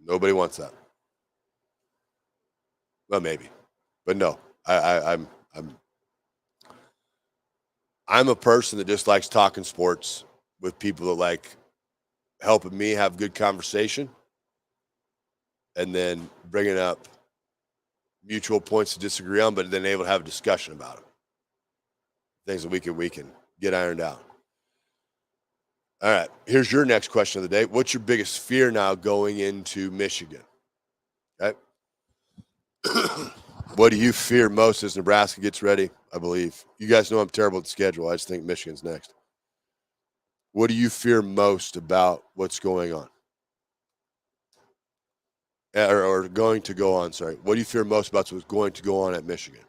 Nobody wants that. Well, maybe, but no. I'm a person that just likes talking sports with people that like helping me have good conversation, and then bringing up mutual points to disagree on, but then able to have a discussion about it. Things that we can get ironed out. All right, here's your next question of the day. What's your biggest fear now going into Michigan? Okay. What do you fear most as Nebraska gets ready? I believe. You guys know I'm terrible at the schedule. I just think Michigan's next. What do you fear most about what's going on? Or going to go on, sorry. What do you fear most about what's going to go on at Michigan?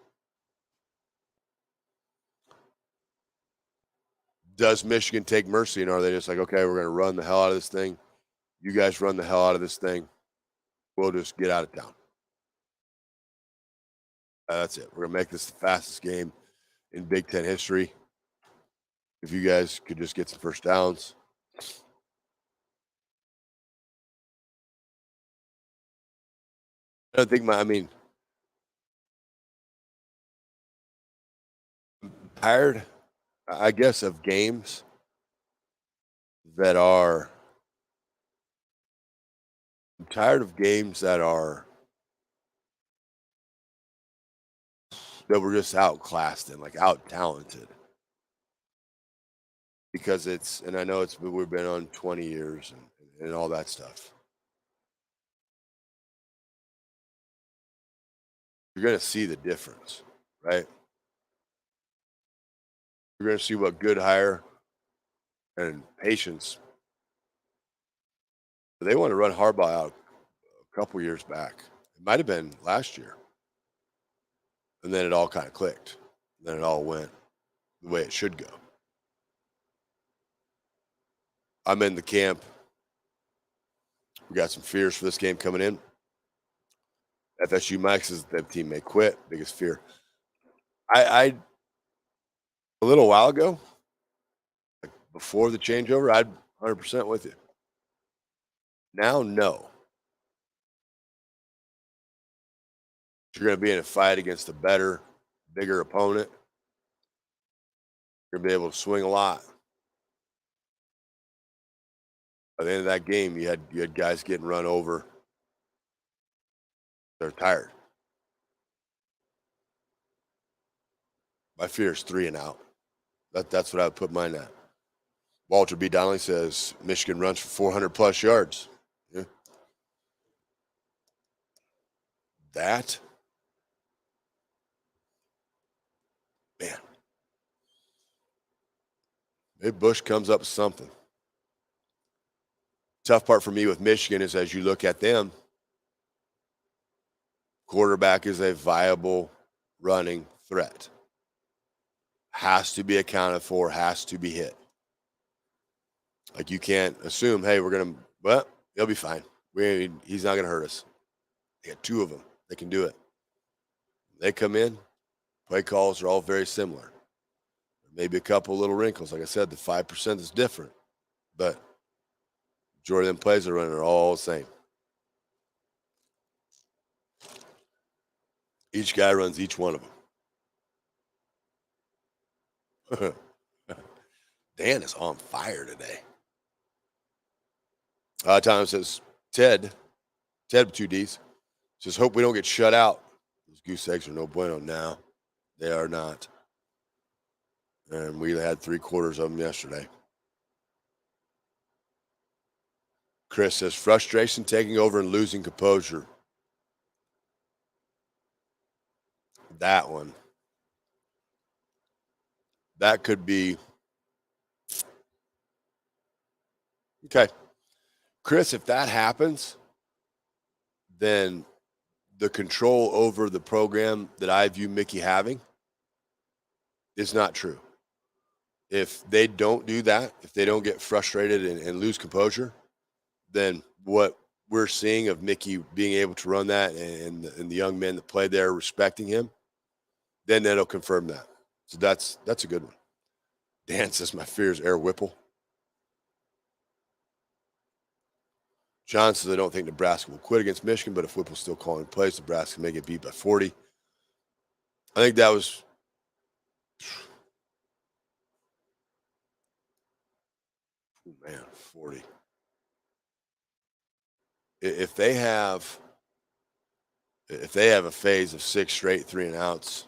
Does Michigan take mercy, and are they just like, okay, we're going to run the hell out of this thing? You guys run the hell out of this thing. We'll just get out of town. That's it. We're going to make this the fastest game in Big Ten history. If you guys could just get some first downs. I don't think I'm tired, I guess, of games that are I'm tired of games that we're just outclassed and like out talented. Because and I know we've been on 20 years and all that stuff. You're going to see the difference, right? You're going to see what good hire and patience. They want to run Harbaugh out a couple years back. It might have been last year. And then it all kind of clicked. Then it all went the way it should go. I'm in the camp. We got some fears for this game coming in. FSU Mike says that team may quit. Biggest fear. I a little while ago, like before the changeover, I'd 100% with you. Now, no. You're going to be in a fight against a better, bigger opponent. You're going to be able to swing a lot. By the end of that game, you had guys getting run over. They're tired. My fear is 3 and out. That's what I would put mine at. Walter B. Donnelly says Michigan runs for 400 plus yards. Yeah. That, man. Maybe Bush comes up with something. Tough part for me with Michigan is as you look at them, quarterback is a viable running threat. Has to be accounted for, has to be hit. Like you can't assume, hey, he'll be fine. He's not going to hurt us. They got 2 of them. They can do it. They come in, play calls are all very similar. Maybe a couple little wrinkles. Like I said, the 5% is different, but majority of them plays they're running are all the same. Each guy runs each one of them. Dan is on fire today. Tom says, Ted with 2 Ds, says, hope we don't get shut out. Those goose eggs are no bueno now. They are not. And we had 3/4 of them yesterday. Chris says, frustration taking over and losing composure. That one. That could be. Okay. Chris, if that happens, then the control over the program that I view Mickey having is not true. If they don't do that, if they don't get frustrated and lose composure, then what we're seeing of Mickey being able to run that and the young men that play there respecting him, then that'll confirm that. So that's a good one. Dan says my fear is Air Whipple. John says I don't think Nebraska will quit against Michigan, but if Whipple's still calling plays, Nebraska may get beat by 40. I think that was – man, 40. If they have a phase of 6 straight 3-and-outs,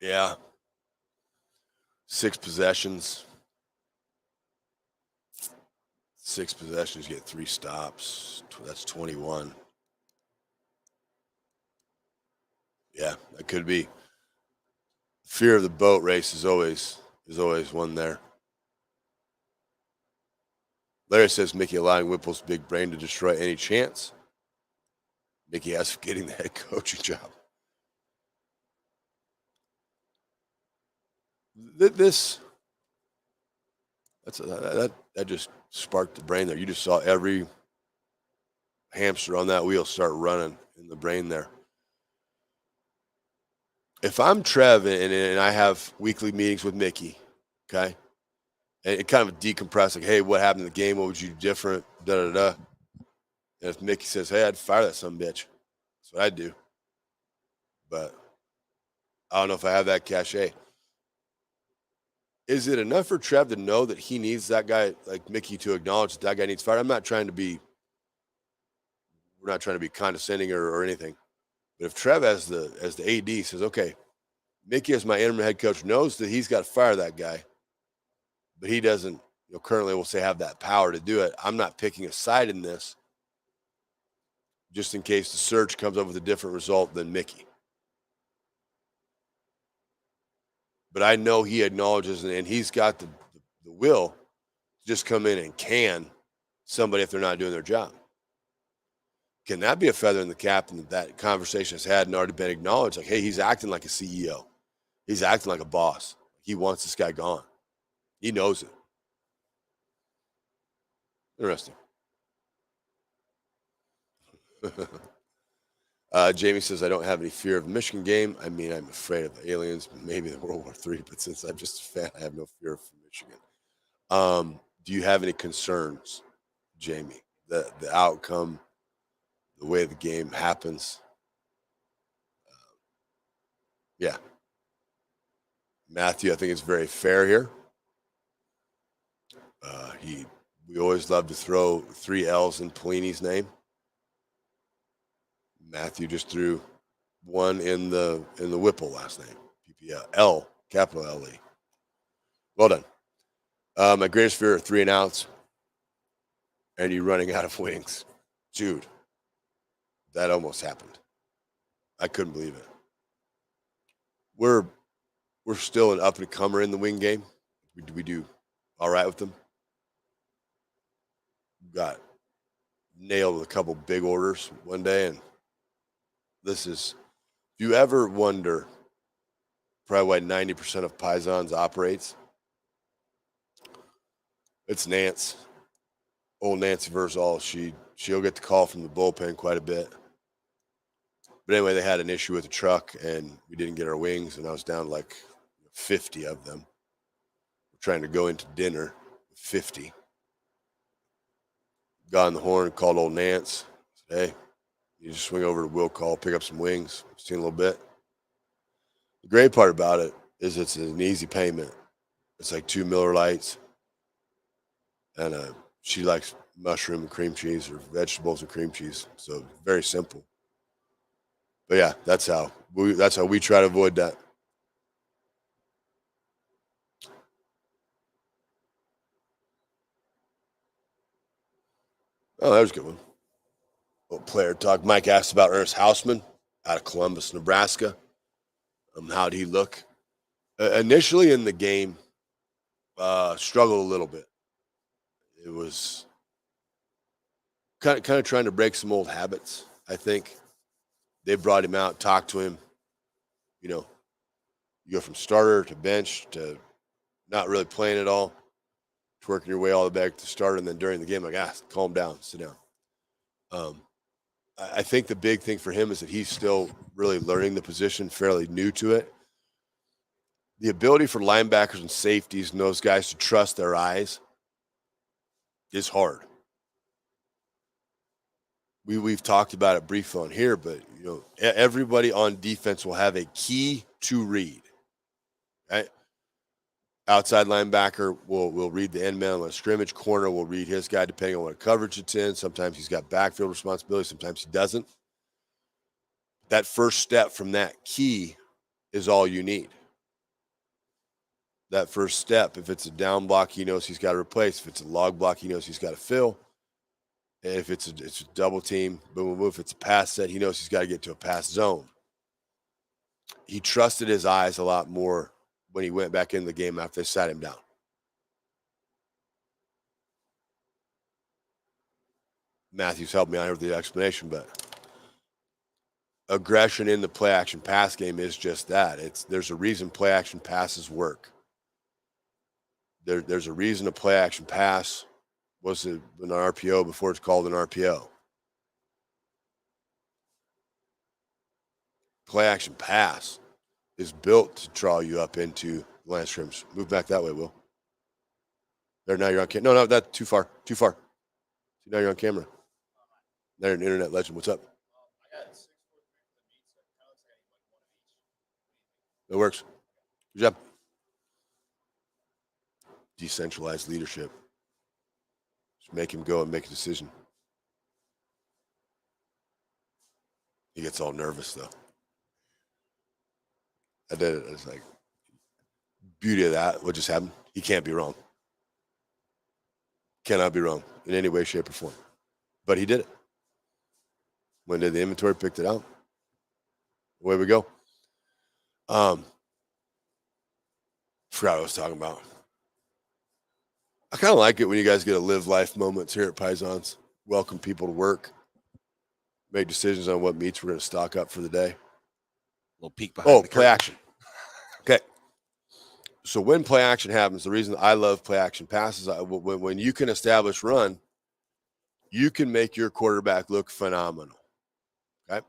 yeah, 6 possessions. 6 possessions, get 3 stops. That's 21. Yeah, that could be. Fear of the boat race is always one there. Larry says Mickey allowing Whipple's big brain to destroy any chance Mickey has for getting the head coaching job. That just sparked the brain there. You just saw every hamster on that wheel start running in the brain there. If I'm Trev and I have weekly meetings with Mickey, okay, and it kind of decompress, like, hey, what happened in the game? What would you do different? And if Mickey says, hey, I'd fire that son of a bitch, that's what I'd do. But I don't know if I have that cachet. Is it enough for Trev to know that he needs that guy like Mickey to acknowledge that guy needs fired? We're not trying to be condescending or anything. But if Trev as the AD says, okay, Mickey as my interim head coach knows that he's got to fire that guy, but he doesn't currently we'll say have that power to do it. I'm not picking a side in this, just in case the search comes up with a different result than Mickey. But I know he acknowledges and he's got the will to just come in and can somebody if they're not doing their job. Can that be a feather in the cap and that conversation has had and already been acknowledged? Like, hey, he's acting like a CEO. He's acting like a boss. He wants this guy gone. He knows it. Interesting. Jamie says, I don't have any fear of the Michigan game. I mean, I'm afraid of aliens, maybe the World War III, but since I'm just a fan, I have no fear of Michigan. Do you have any concerns, Jamie? The outcome, the way the game happens? Yeah. Matthew, I think it's very fair here. We always love to throw 3 L's in Pelini's name. Matthew just threw one in the Whipple last name. PPL, L, capital L-E. Well done. My greatest fear are 3 and outs and you running out of wings. Dude, that almost happened. I couldn't believe it. We're still an up and comer in the wing game. We do all right with them. Got nailed with a couple big orders one day, and this is, if you ever wonder probably why 90% of Pisons operates, it's Nance, old Nancy Vrzal. She'll get the call from the bullpen quite a bit. But anyway, they had an issue with the truck, and we didn't get our wings, and I was down like 50 of them. We're trying to go into dinner with 50. Got on the horn, called old Nance. Said, hey, you just swing over to Will Call, pick up some wings, see a little bit. The great part about it is it's an easy payment. It's like 2 Miller Lights. And she likes mushroom and cream cheese or vegetables and cream cheese. So very simple. But yeah, that's how we try to avoid that. Oh, that was a good one. Little player talk. Mike asked about Ernest Hausman out of Columbus, Nebraska. How did he look? Initially in the game, struggled a little bit. It was kind of trying to break some old habits. I think they brought him out, talked to him. You go from starter to bench to not really playing at all, to working your way all the way back to starter, and then during the game, like, calm down, sit down. I think the big thing for him is that he's still really learning the position, fairly new to it. The ability for linebackers and safeties and those guys to trust their eyes is hard. We've talked about it briefly on here, but everybody on defense will have a key to read. Right? Outside linebacker will read the end man on a scrimmage. Corner will read his guy depending on what coverage it's in. Sometimes he's got backfield responsibility. Sometimes he doesn't. That first step from that key is all you need. That first step, if it's a down block, he knows he's got to replace. If it's a log block, he knows he's got to fill. And if it's a double team, boom, boom, boom. If it's a pass set, he knows he's got to get to a pass zone. He trusted his eyes a lot more when he went back in the game after they sat him down. Matthews helped me out with the explanation, but aggression in the play action pass game is just that. There's a reason play action passes work. There's a reason a play action pass was an RPO before it's called an RPO. Play action pass is built to draw you up into the line of scrimmage. Move back that way, Will. There, now you're on camera. No, that's too far. See, now you're on camera. Now you're an internet legend. What's up? It works. Good job. Decentralized leadership. Just make him go and make a decision. He gets all nervous, though. I did it. It's like, beauty of that, what just happened? He can't be wrong. Cannot be wrong in any way, shape, or form. But he did it. When did the inventory, picked it out. Away we go. Forgot what I was talking about. I kind of like it when you guys get to live life moments here at Pisons. Welcome people to work. Make decisions on what meats we're going to stock up for the day. Little peek behind the play curtain. action. Okay. So when play action happens, the reason I love play action passes, when you can establish run, you can make your quarterback look phenomenal. Okay.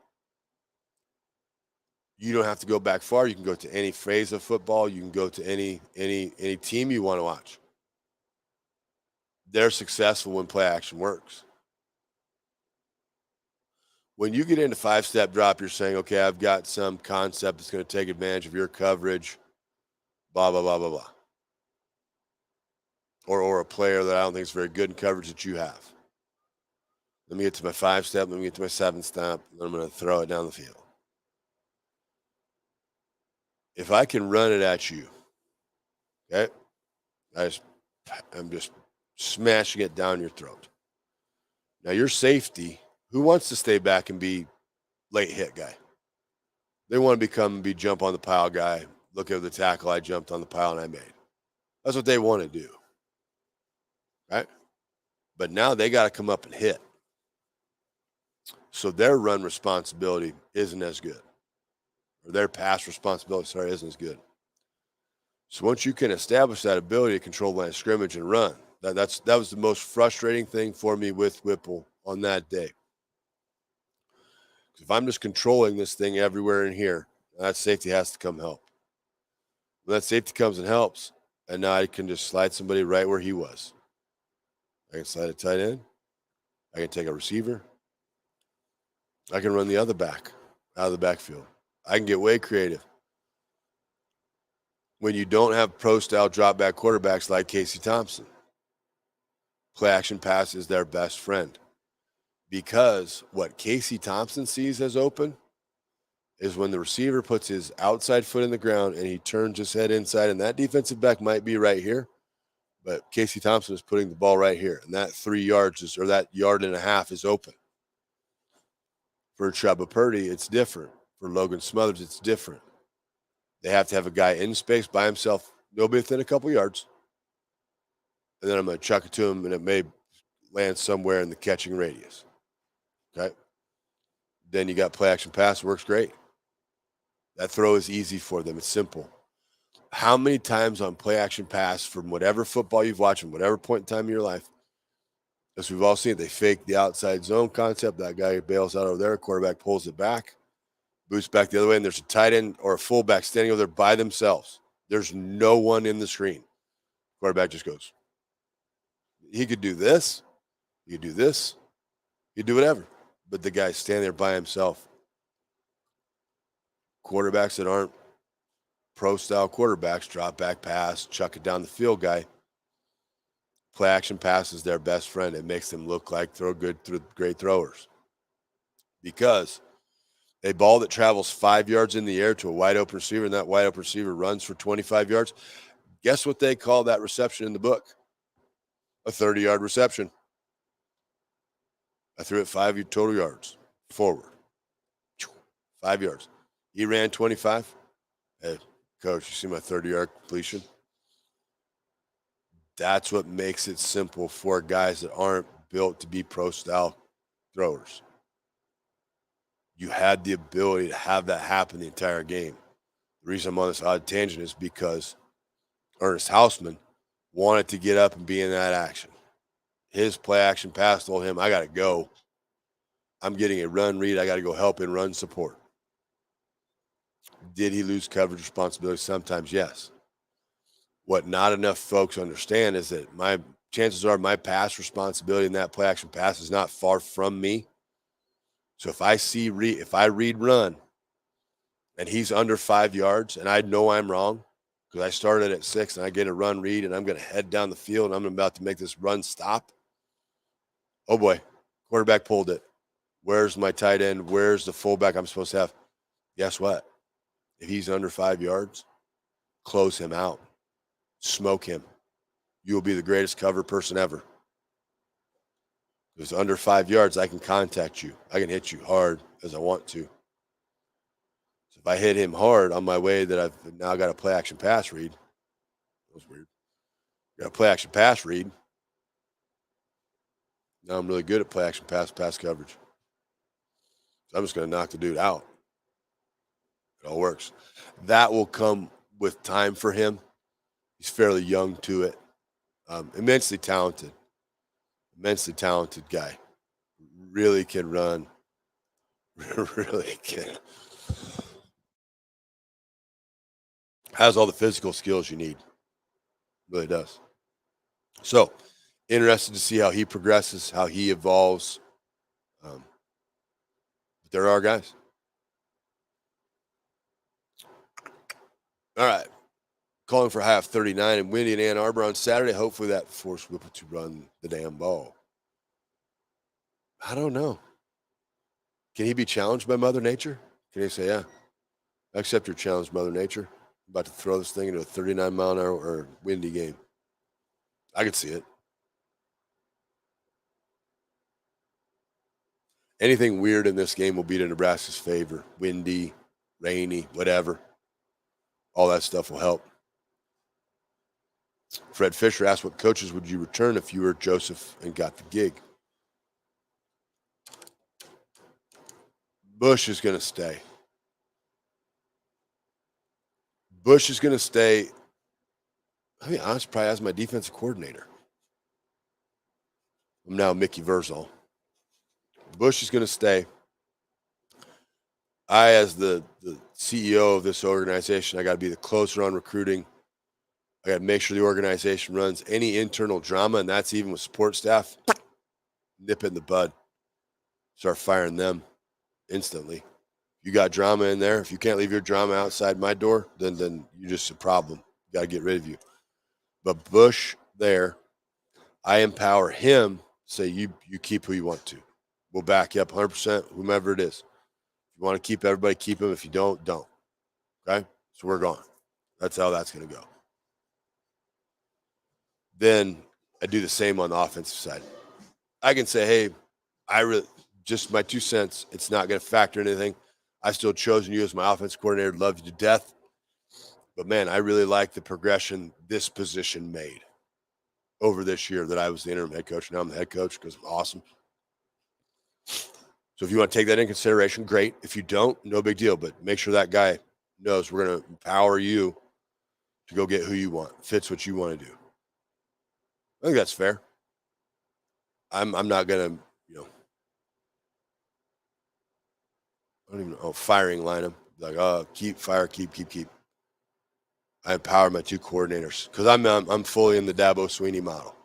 You don't have to go back far. You can go to any phase of football. You can go to any team you want to watch. They're successful when play action works. When you get into 5-step drop, you're saying, okay, I've got some concept that's going to take advantage of your coverage, blah, blah, blah, blah, blah. Or a player that I don't think is very good in coverage that you have. Let me get to my 5-step. Let me get to my 7-step. Then I'm going to throw it down the field. If I can run it at you, okay, I'm just smashing it down your throat. Now, your safety, who wants to stay back and be late hit guy? They want to be jump on the pile guy. Look at the tackle I jumped on the pile and I made. That's what they want to do, right? But now they got to come up and hit. So their run responsibility isn't as good. Or their pass responsibility, isn't as good. So once you can establish that ability to control line of scrimmage and run, that was the most frustrating thing for me with Whipple on that day. If I'm just controlling this thing everywhere in here, that safety has to come help. When that safety comes and helps, and now I can just slide somebody right where he was. I can slide a tight end. I can take a receiver. I can run the other back out of the backfield. I can get way creative. When you don't have pro-style drop-back quarterbacks like Casey Thompson, play-action pass is their best friend. Because what Casey Thompson sees as open is when the receiver puts his outside foot in the ground and he turns his head inside, and that defensive back might be right here, but Casey Thompson is putting the ball right here, and that 3 yards or that yard and a half is open. For Chuba Purdy, it's different. For Logan Smothers, it's different. They have to have a guy in space by himself, nobody within a couple yards, and then I'm going to chuck it to him, and it may land somewhere in the catching radius. Okay. Then you got play action pass, works great. That throw is easy for them. It's simple. How many times on play action pass from whatever football you've watched from whatever point in time in your life, as we've all seen, they fake the outside zone concept. That guy bails out over there, quarterback pulls it back, boots back the other way, and there's a tight end or a fullback standing over there by themselves. There's no one in the screen. Quarterback just goes. He could do this. He could do this. He could do whatever. But the guy's standing there by himself. Quarterbacks that aren't pro-style quarterbacks, drop back pass, chuck it down the field guy. Play action pass is their best friend. It makes them look like great throwers. Because a ball that travels 5 yards in the air to a wide open receiver, and that wide open receiver runs for 25 yards, guess what they call that reception in the book? A 30-yard reception. I threw it 5 total yards forward. 5 yards. He ran 25. Hey, coach, you see my 30-yard completion? That's what makes it simple for guys that aren't built to be pro-style throwers. You had the ability to have that happen the entire game. The reason I'm on this odd tangent is because Ernest Hausman wanted to get up and be in that action. His play action pass told him, I got to go. I'm getting a run read. I got to go help in run support. Did he lose coverage responsibility? Sometimes, yes. What not enough folks understand is that my chances are my pass responsibility in that play action pass is not far from me. So if I read run and he's under 5 yards and I know I'm wrong because I started at 6 and I get a run read and I'm going to head down the field and I'm about to make this run stop. Oh boy, quarterback pulled it. Where's my tight end? Where's the fullback I'm supposed to have? Guess what? If he's under 5 yards, close him out. Smoke him. You will be the greatest cover person ever. Because under 5 yards, I can contact you. I can hit you hard as I want to. So if I hit him hard on my way that I've now got a play action pass read, that was weird. Got a play action pass read. Now I'm really good at play action pass coverage. So I'm just going to knock the dude out. It all works. That will come with time for him. He's fairly young to it. Immensely talented guy. Really can run. Really can. Has all the physical skills you need. Really does. So, interested to see how he progresses, how he evolves. But there are guys. All right. Calling for high of 39 and windy in Ann Arbor on Saturday. Hopefully that force Whipple to run the damn ball. I don't know. Can he be challenged by Mother Nature? Can he say, yeah, I accept your challenge, Mother Nature. I'm about to throw this thing into a 39-mile-an-hour or windy game. I could see it. Anything weird in this game will be to Nebraska's favor. Windy, rainy, whatever. All that stuff will help. Fred Fisher asked, what coaches would you return if you were Joseph and got the gig? Bush is going to stay. Bush is going to stay. I'll be honest, probably as my defensive coordinator. I'm now Mickey Vrzal. Bush is going to stay. I, as the CEO of this organization, I got to be the closer on recruiting. I got to make sure the organization runs. Any internal drama, and that's even with support staff, nip it in the bud. Start firing them instantly. You got drama in there. If you can't leave your drama outside my door, then you're just a problem. Got to get rid of you. But Bush there, I empower him. Say you keep who you want to. We'll back you up 100%, whomever it is. If you want to keep everybody, keep them. If you don't, don't. Okay? So we're gone. That's how that's going to go. Then I do the same on the offensive side. I can say, hey, I really just my 2 cents. It's not going to factor anything. I still chosen you as my offensive coordinator. Love you to death. But, man, I really like the progression this position made over this year that I was the interim head coach. Now I'm the head coach because I'm awesome. So if you want to take that in consideration, great. If you don't, no big deal. But make sure that guy knows we're going to empower you to go get who you want. Fits what you want to do. I think that's fair. I'm not going to, I don't even know, firing line him. Like, keep, fire, keep. I empower my 2 coordinators because I'm fully in the Dabo Sweeney model.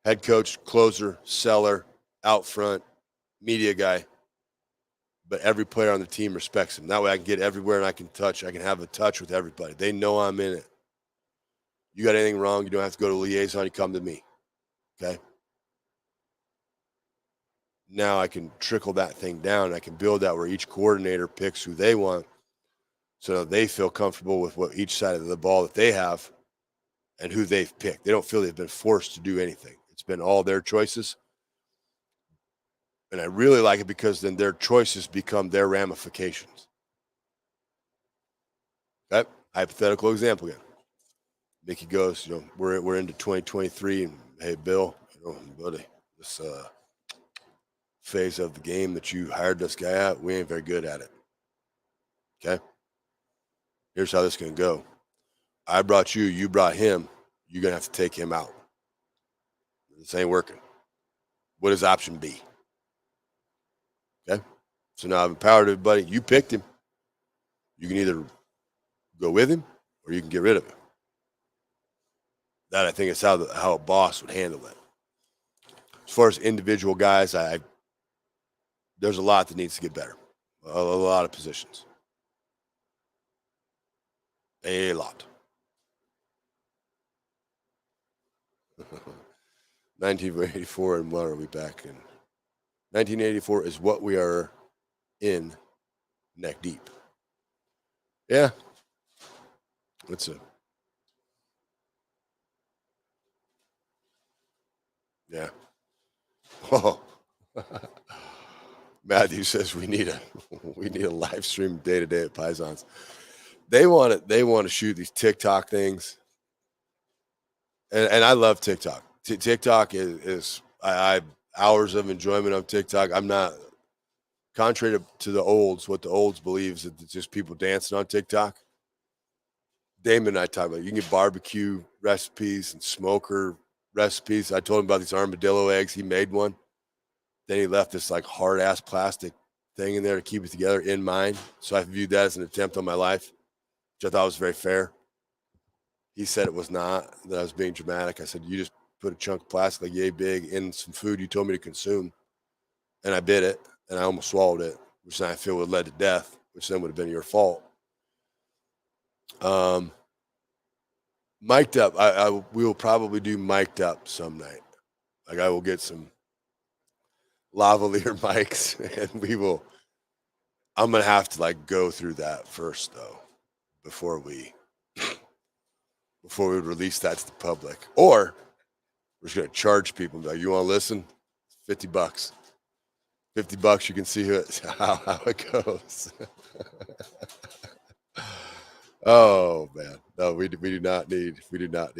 Head coach, closer, seller, out front, media guy. But every player on the team respects him. That way I can get everywhere and I can have a touch with everybody. They know I'm in it. You got anything wrong, you don't have to go to liaison, you come to me. Okay? Now I can trickle that thing down. I can build that where each coordinator picks who they want so that they feel comfortable with what each side of the ball that they have and who they've picked. They don't feel they've been forced to do anything. It's been all their choices. And I really like it because then their choices become their ramifications. Okay? Hypothetical example again. Mickey goes, we're into 2023, and hey, Bill, buddy, this phase of the game that you hired this guy at, we ain't very good at it. Okay? Here's how this is going to go. I brought you, you brought him. You're going to have to take him out. This ain't working. What is option B? Okay? So now I've empowered everybody. You picked him. You can either go with him or you can get rid of him. That, I think, is how a boss would handle it. As far as individual guys, there's a lot that needs to get better. A lot of positions. A lot. 1984, and what are we back in? 1984 is what we are in neck deep. Yeah. Yeah. Oh, Matthew says we need a live stream day to day at Pisons. They want to shoot these TikTok things, and I love TikTok. TikTok is I hours of enjoyment of TikTok. I'm not contrary to the olds. What the olds believes that it's just people dancing on TikTok. Damon and I talk about it. You can get barbecue recipes and smoker recipes. I told him about these armadillo eggs. He made one. Then he left this like hard ass plastic thing in there to keep it together in mine. So I viewed that as an attempt on my life, which I thought was very fair. He said it was not, that I was being dramatic. I said, you just put a chunk of plastic like yay big in some food you told me to consume. And I bit it and I almost swallowed it, which then I feel would have led to death, which then would have been your fault. Mic'd up. We will probably do mic'd up some night. Like I will get some lavalier mics and I'm going to have to like go through that first though, before we release that to the public. Or we're just going to charge people. Like, you want to listen? $50. $50. You can see how it goes. Oh man, no, we do not need that. We do not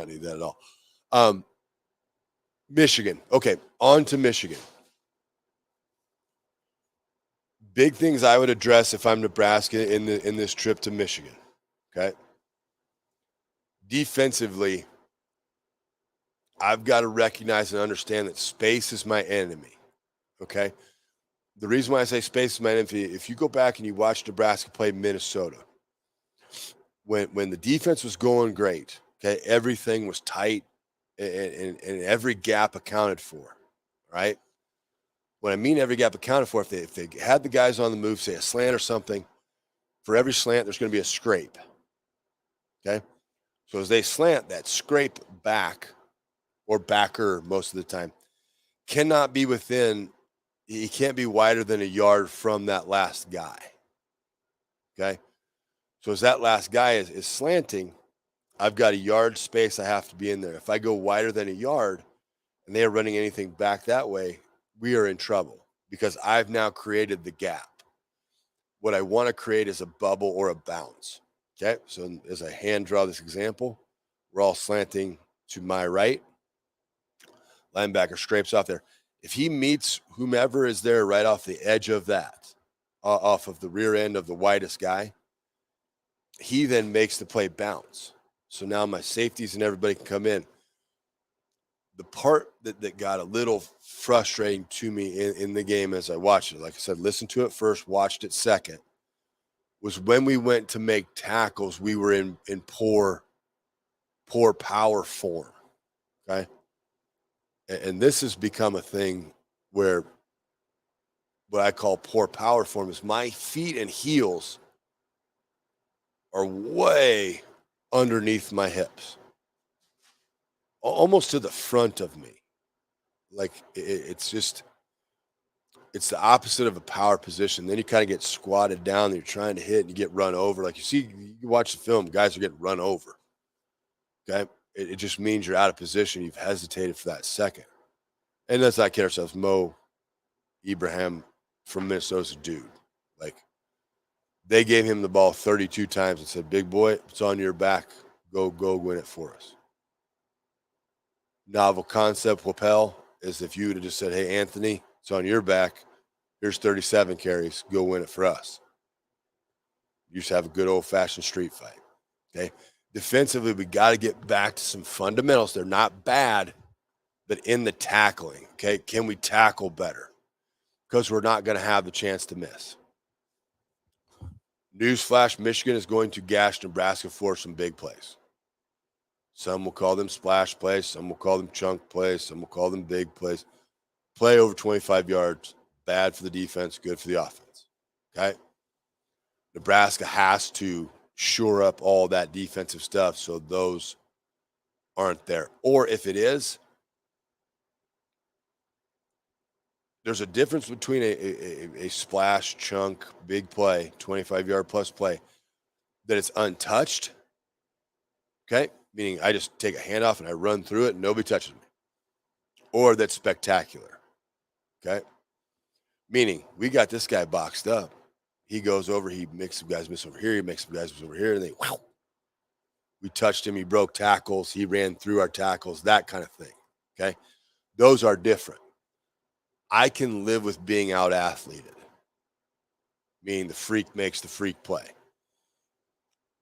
need that at all. Michigan. Okay, on to Michigan. Big things I would address if I'm Nebraska in this trip to Michigan. Okay. Defensively, I've got to recognize and understand that space is my enemy. Okay. The reason why I say space is my enemy, if you go back and you watch Nebraska play Minnesota, when the defense was going great, okay, everything was tight and every gap accounted for, right? When I mean every gap accounted for, if they had the guys on the move, say a slant or something, for every slant, there's going to be a scrape, okay? So as they slant, that scrape back or backer most of the time cannot be he can't be wider than a yard from that last guy, okay? So as that last guy is slanting, I've got a yard space I have to be in there. If I go wider than a yard and they are running anything back that way, we are in trouble because I've now created the gap. What I want to create is a bubble or a bounce. Okay, so as I hand draw this example, we're all slanting to my right. Linebacker scrapes off there. If he meets whomever is there right off the edge of that, off of the rear end of the widest guy, he then makes the play bounce. So now my safeties and everybody can come in. The part that got a little frustrating to me in the game as I watched it, like I said, listened to it first, watched it second, was when we went to make tackles, we were in poor power form, okay? And this has become a thing where what I call poor power form is my feet and heels are way underneath my hips, almost to the front of me. Like it's the opposite of a power position. Then you kind of get squatted down and you're trying to hit and you get run over. Like you watch the film, guys are getting run over. Okay. It just means you're out of position. You've hesitated for that second. And let's not kid ourselves. Mo Ibrahim from Minnesota's a dude. Like they gave him the ball 32 times and said, big boy, it's on your back. Go win it for us. Novel concept lapel is if you would have just said, hey, Anthony, it's on your back. Here's 37 carries. Go win it for us. You just have a good old-fashioned street fight. Okay. Defensively, we got to get back to some fundamentals. They're not bad, but in the tackling, okay, can we tackle better? Because we're not going to have the chance to miss. Newsflash, Michigan is going to gash Nebraska for some big plays. Some will call them splash plays. Some will call them chunk plays. Some will call them big plays. Play over 25 yards, bad for the defense, good for the offense, okay? Nebraska has to shore up all that defensive stuff so those aren't there. Or if it is, there's a difference between a splash, chunk, big play, 25-yard plus play, that it's untouched, okay? Meaning I just take a handoff and I run through it and nobody touches me. or that's spectacular. Okay? Meaning, we got this guy boxed up. He goes over, he makes some guys miss over here, he makes some guys miss over here, and we touched him, he broke tackles, he ran through our tackles, that kind of thing. Okay? Those are different. I can live with being out athleted, meaning the freak makes the freak play.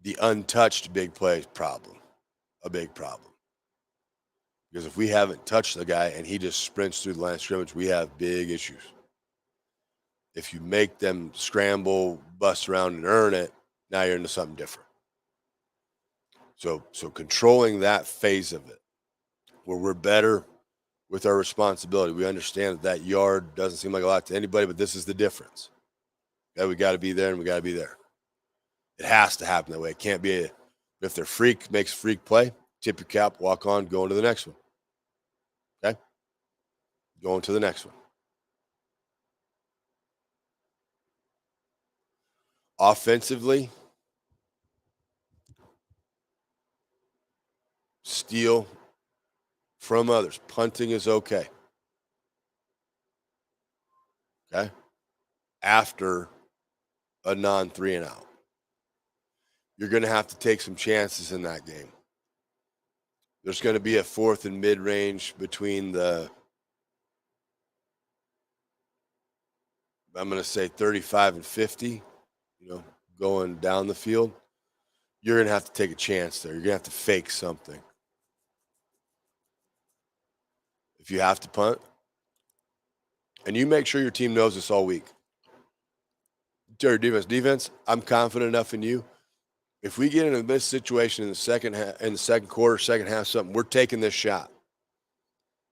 The untouched big play is a big problem. Because if we haven't touched the guy and he just sprints through the line of scrimmage, we have big issues. If you make them scramble, bust around, and earn it, now you're into something different. So controlling that phase of it, where we're better with our responsibility. We understand that yard doesn't seem like a lot to anybody, but this is the difference. Yeah, we got to be there, and we got to be there. It has to happen that way. It can't be if their freak makes freak play, tip your cap, walk on, go into the next one. Okay? Going to the next one. Offensively, steal from others. Punting is okay. Okay? After a non-3 and out. You're going to have to take some chances in that game. There's going to be a 4th and mid-range between I'm going to say 35 and 50, going down the field. You're going to have to take a chance there. You're going to have to fake something. If you have to punt, and you make sure your team knows this all week. Tell your defense, I'm confident enough in you. If we get into this situation in the second quarter, second half, something, we're taking this shot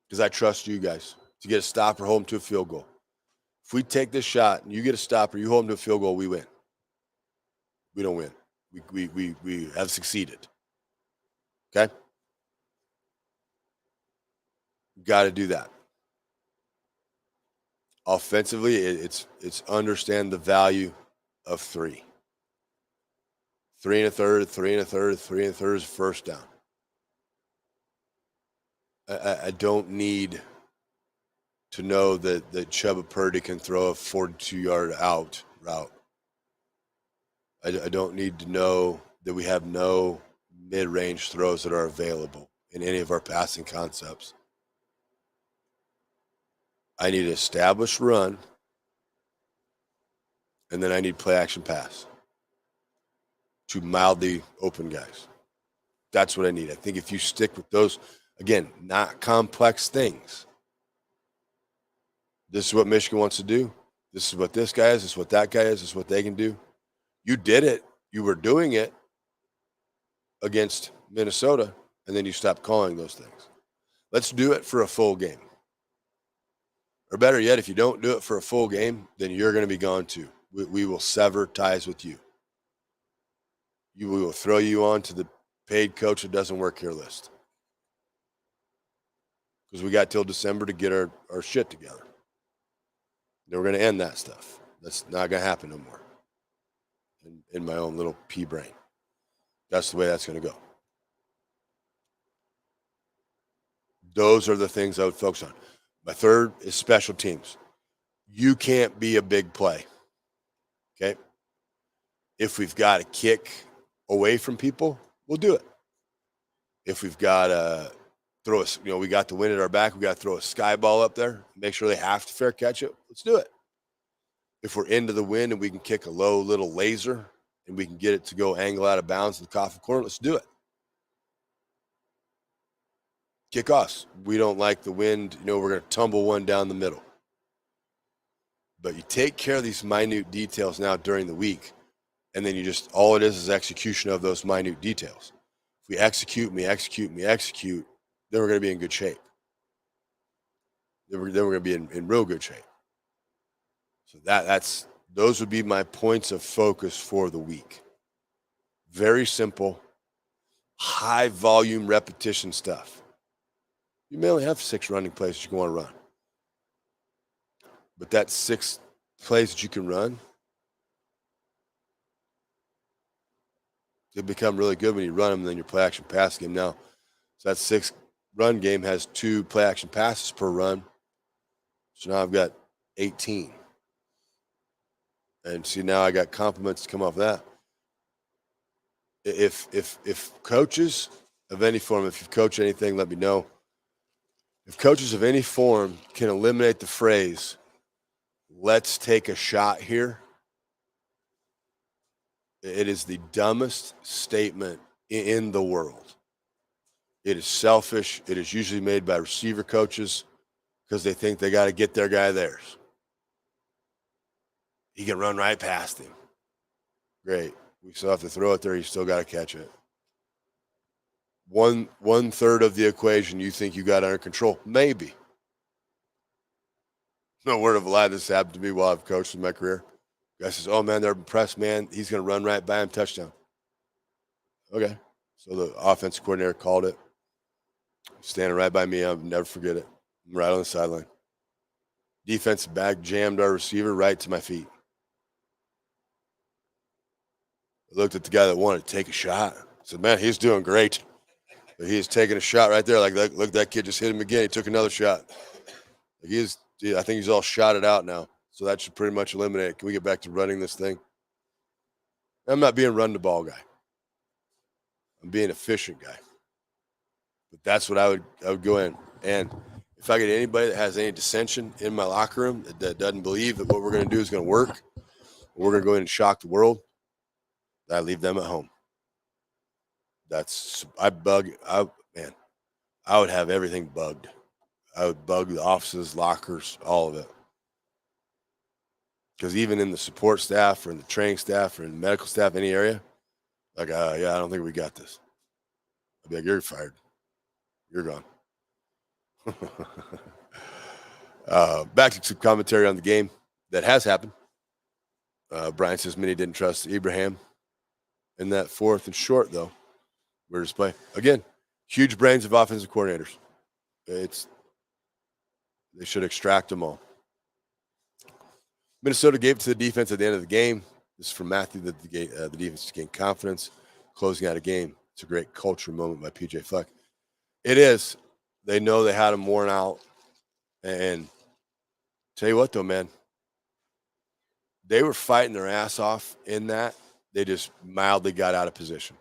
because I trust you guys to get a stop or hold them to a field goal. If we take this shot and you get a stop or you hold them to a field goal, we win. We don't win. We have succeeded. Okay? Got to do that. Offensively, it's understand the value of 3. 3 1/3, 3 1/3, 3 1/3 is first down. I don't need to know that Chuba Purdy can throw a 42-yard out route. I don't need to know that we have no mid-range throws that are available in any of our passing concepts. I need established run, and then I need play-action pass to mildly open guys. That's what I need. I think if you stick with those, again, not complex things. This is what Michigan wants to do. This is what this guy is. This is what that guy is. This is what they can do. You did it. You were doing it against Minnesota, and then you stopped calling those things. Let's do it for a full game. Or better yet, if you don't do it for a full game, then you're going to be gone too. We will sever ties with you. We will throw you on to the paid coach that doesn't work here list. Because we got till December to get our shit together. Then we're going to end that stuff. That's not going to happen no more. In my own little pea brain. That's the way that's going to go. Those are the things I would focus on. My third is special teams. You can't be a big play. Okay? If we've got a kick away from people, we'll do it. If we've got to throw we got the wind at our back, we got to throw a sky ball up there, make sure they have to fair catch it, let's do it. If we're into the wind and we can kick a low little laser and we can get it to go angle out of bounds in the coffin corner, let's do it. Kickoffs. We don't like the wind. We're going to tumble one down the middle. But you take care of these minute details now during the week, and then all it is execution of those minute details. If we execute, then we're going to be in good shape. Then we're going to be in real good shape. So those would be my points of focus for the week. Very simple, high volume repetition stuff. You may only have 6 running plays that you can want to run. But that 6 plays that you can run, they become really good when you run them, and then your play action pass game now. So that's 6 run game has 2 play action passes per run. So now I've got 18. And see, now I got compliments to come off that. If coaches of any form, if you've coached anything, let me know. If coaches of any form can eliminate the phrase, let's take a shot here, it is the dumbest statement in the world. It is selfish. It is usually made by receiver coaches because they think they got to get their guy theirs. He can run right past him. Great. We still have to throw it there. You still got to catch it. One third of the equation you think you got under control. Maybe. No word of a lie. This happened to me while I've coached in my career. Guy says, oh, man, they're impressed, man. He's going to run right by him, touchdown. Okay. So the offensive coordinator called it. Standing right by me. I'll never forget it. I'm right on the sideline. Defensive back jammed our receiver right to my feet. I looked at the guy that wanted to take a shot. I said, man, he's doing great. But he is taking a shot right there. Like, look, that kid just hit him again. He took another shot. Like I think he's all shotted out now. So that should pretty much eliminate it. Can we get back to running this thing? I'm not being run the ball guy. I'm being efficient guy. But that's what I would go in. And if I get anybody that has any dissension in my locker room that doesn't believe that what we're going to do is going to work, we're going to go in and shock the world, I leave them at home. I would have everything bugged. I would bug the offices, lockers, all of it. Because even in the support staff or in the training staff or in the medical staff, any area, like, yeah, I don't think we got this. I'd be like, you're fired. You're gone. Back to some commentary on the game that has happened. Brian says many didn't trust Ibrahim in that 4th and short, though. We're just playing. Again, huge brains of offensive coordinators. They should extract them all. Minnesota gave it to the defense at the end of the game. This is from Matthew, the defense gained confidence, closing out a game. It's a great culture moment by PJ Fleck. It is. They know they had them worn out. And tell you what, though, man, they were fighting their ass off in that. They just mildly got out of position.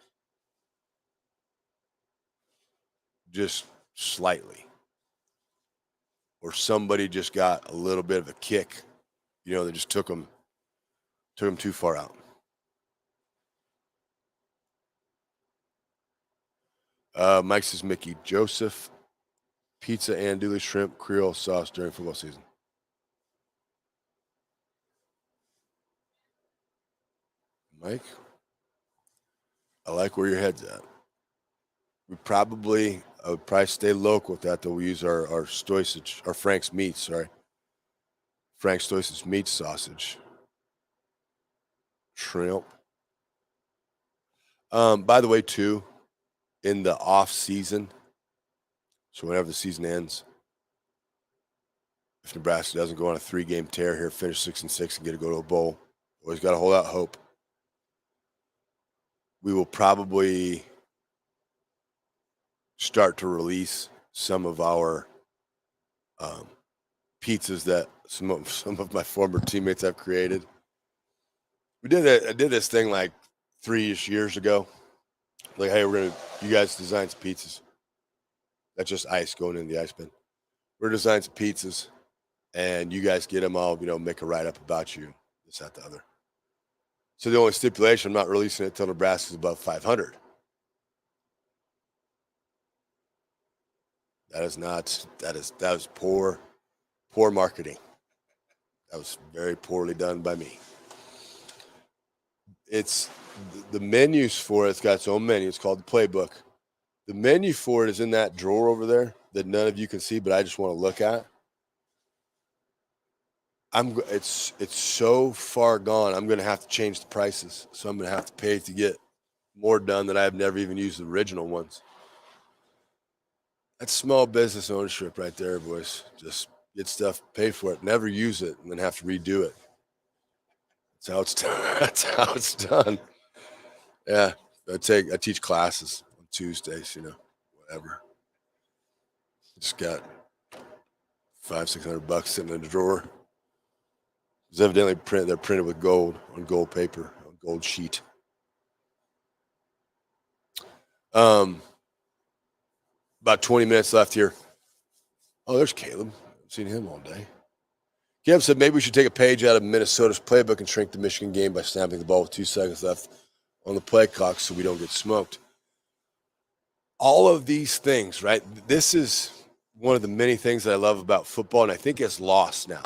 Just slightly. Or somebody just got a little bit of a kick. They just took them too far out. Mike says Mickey Joseph, pizza andouille shrimp Creole sauce during football season. Mike, I like where your head's at. I would probably stay local with that, though. We use our Stoisage, our Frank's meat, sorry. Frank Stoisage meat sausage. Shrimp. By the way, too, in the off season, so whenever the season ends, if Nebraska doesn't go on a 3-game tear here, finish 6-6 and get to go to a bowl, always got to hold out hope. We will probably start to release some of our pizzas that some of my former teammates have created. I did this thing like 3-ish years ago. Like, hey, you guys design some pizzas. That's just ice going in the ice bin. We're designing some pizzas, and you guys get them all, make a write-up about you, this, that, the other. So the only stipulation, I'm not releasing it until Nebraska's above 500. That was poor marketing. That was very poorly done by me. It's the menus for it's got its own menu. It's called the playbook. The menu for it is in that drawer over there that none of you can see, but I just want to look at. It's so far gone. I'm going to have to change the prices. So I'm going to have to pay to get more done that I've never even used the original ones. That's small business ownership right there, boys. Just get stuff, pay for it, never use it, and then have to redo it. That's how it's done. That's how it's done. Yeah, I teach classes on Tuesdays, whatever. Just got $500-600 sitting in the drawer. It's evidently they're printed with gold on gold paper, on gold sheet. About 20 minutes left here. Oh, there's Caleb. I've seen him all day. Caleb said maybe we should take a page out of Minnesota's playbook and shrink the Michigan game by snapping the ball with 2 seconds left on the play clock so we don't get smoked. All of these things, right? This is one of the many things that I love about football, and I think it's lost now.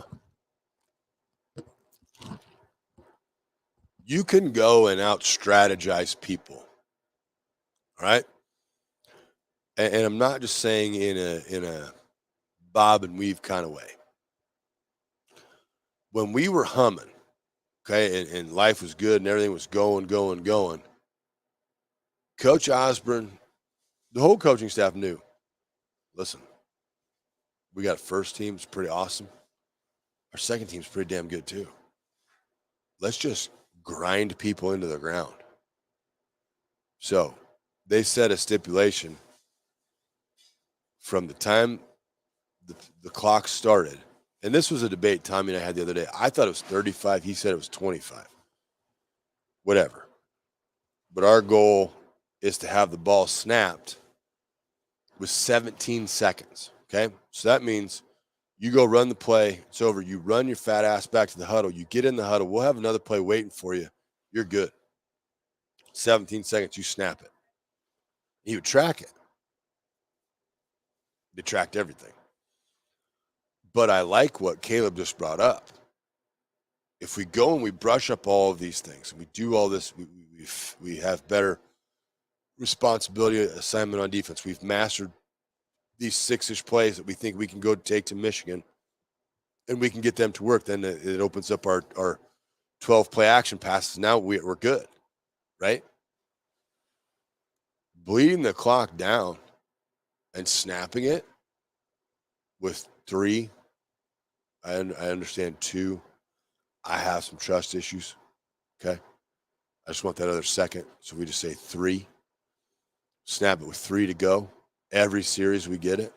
You can go and out-strategize people, all right? And I'm not just saying in a bob and weave kind of way. When we were humming, okay, and life was good and everything was going, Coach Osborne, the whole coaching staff knew, listen, we got a first team, it's pretty awesome. Our second team's pretty damn good too. Let's just grind people into the ground. So they set a stipulation from the time the clock started. And this was a debate Tommy and I had the other day. I thought it was 35. He said it was 25. Whatever. But our goal is to have the ball snapped with 17 seconds. Okay? So that means you go run the play. It's over. You run your fat ass back to the huddle. You get in the huddle. We'll have another play waiting for you. You're good. 17 seconds, you snap it. He would track it. They tracked everything. But I like what Caleb just brought up. If we go and we brush up all of these things and we do all this, we have better responsibility assignment on defense. We've mastered these 6-ish plays that we think we can go take to Michigan and we can get them to work. Then it opens up our 12 play action passes. Now we're good, right? Bleeding the clock down and snapping it with 3. I understand 2. I have some trust issues. Okay. I just want that other second. So we just say 3. Snap it with 3 to go. Every series we get it.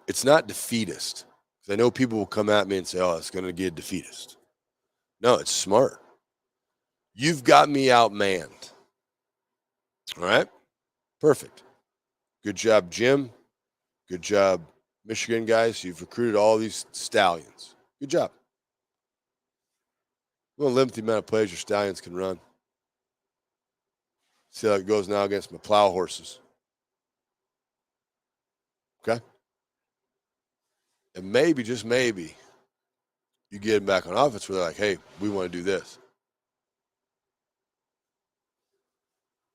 It's not defeatist. Because I know people will come at me and say, oh, it's going to get defeatist. No, it's smart. You've got me outmanned. All right? Perfect. Good job, Jim. Good job, Michigan guys. You've recruited all these stallions. Good job. We're going to limit the amount of plays your stallions can run. See how it goes now against my plow horses. Okay? And maybe, just maybe, you get them back on offense where they're like, hey, we want to do this.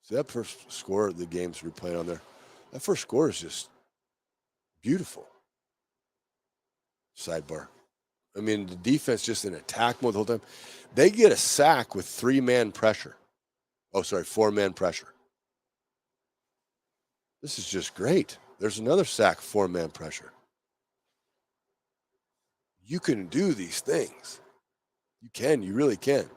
See that first score of the games we're playing on there? That first score is just beautiful. Sidebar. I mean, the defense just in attack mode the whole time. They get a sack with 3-man pressure. Oh, sorry, 4-man pressure. This is just great. There's another sack, 4-man pressure. You can do these things. You can. You really can.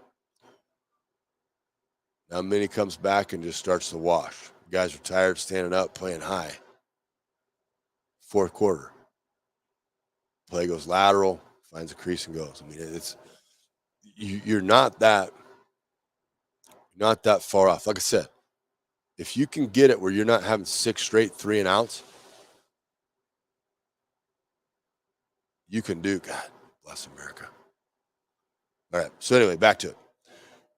Now Minnie comes back and just starts to wash. Guys are tired, standing up, playing high. Fourth quarter. Play goes lateral, finds a crease and goes. I mean, it's you're not that far off. Like I said, if you can get it where you're not having 6 straight 3-and-outs, you can do. God bless America. All right. So anyway, back to it.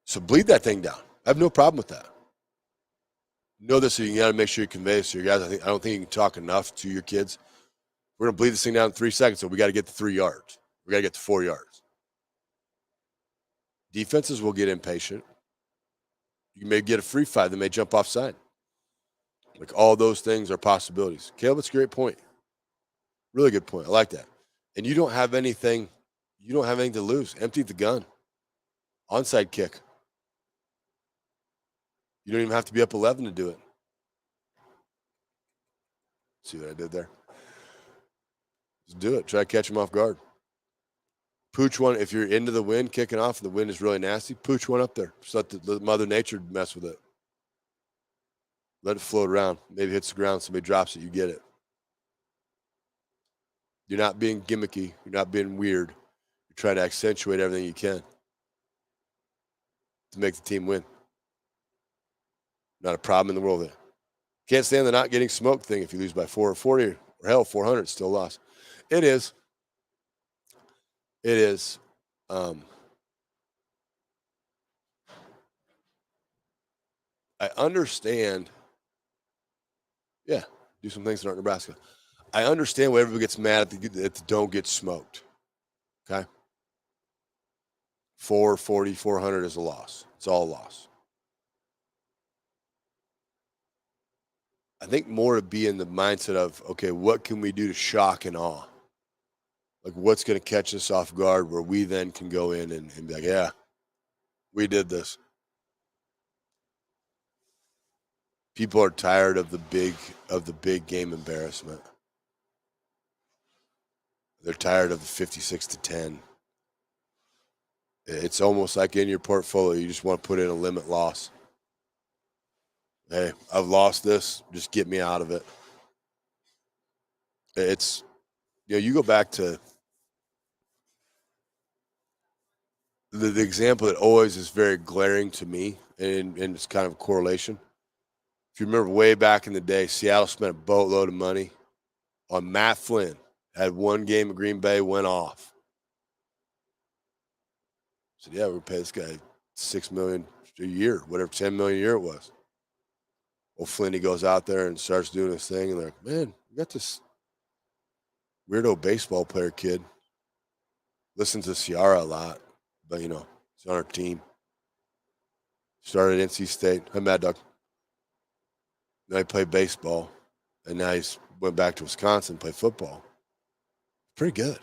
So bleed that thing down. I have no problem with that. Know this, so you got to make sure you convey this to your guys. I don't think you can talk enough to your kids. We're going to bleed this thing down in 3 seconds, so we got to get to 3 yards. We got to get to 4 yards. Defenses will get impatient. You may get a free 5. They may jump offside. Like, all those things are possibilities. Caleb, it's a great point. Really good point. I like that. And you don't have anything to lose. Empty the gun. Onside kick. You don't even have to be up 11 to do it. See what I did there? Just do it. Try to catch him off guard. Pooch one. If you're into the wind, kicking off, and the wind is really nasty, pooch one up there. Just let Mother Nature mess with it. Let it float around. Maybe hits the ground. Somebody drops it. You get it. You're not being gimmicky. You're not being weird. You're trying to accentuate everything you can to make the team win. Not a problem in the world there. Can't stand the not getting smoked thing. If you lose by 4 or 40 or hell, 400, it's still a loss. It is. It is. I understand. Yeah, do some things that aren't Nebraska. I understand why everybody gets mad at the don't get smoked. Okay? 440, 400 is a loss. It's all a loss. I think more to be in the mindset of, okay, what can we do to shock and awe? Like, what's going to catch us off guard where we then can go in and be like, yeah, we did this. People are tired of the big game embarrassment. They're tired of the 56-10. It's almost like in your portfolio, you just want to put in a limit loss. Hey, I've lost this. Just get me out of it. It's, you go back to the example that always is very glaring to me, and it's kind of a correlation. If you remember way back in the day, Seattle spent a boatload of money on Matt Flynn. Had one game at Green Bay, went off. Said, yeah, we're pay this guy $6 million a year, whatever, $10 million a year it was. Well, Flinny goes out there and starts doing his thing, and they're like, man, we got this weirdo baseball player kid. Listens to Ciara a lot, but he's on our team. Started at NC State. I'm Mad Dog. Now he played baseball, and now he's went back to Wisconsin, played football. Pretty good.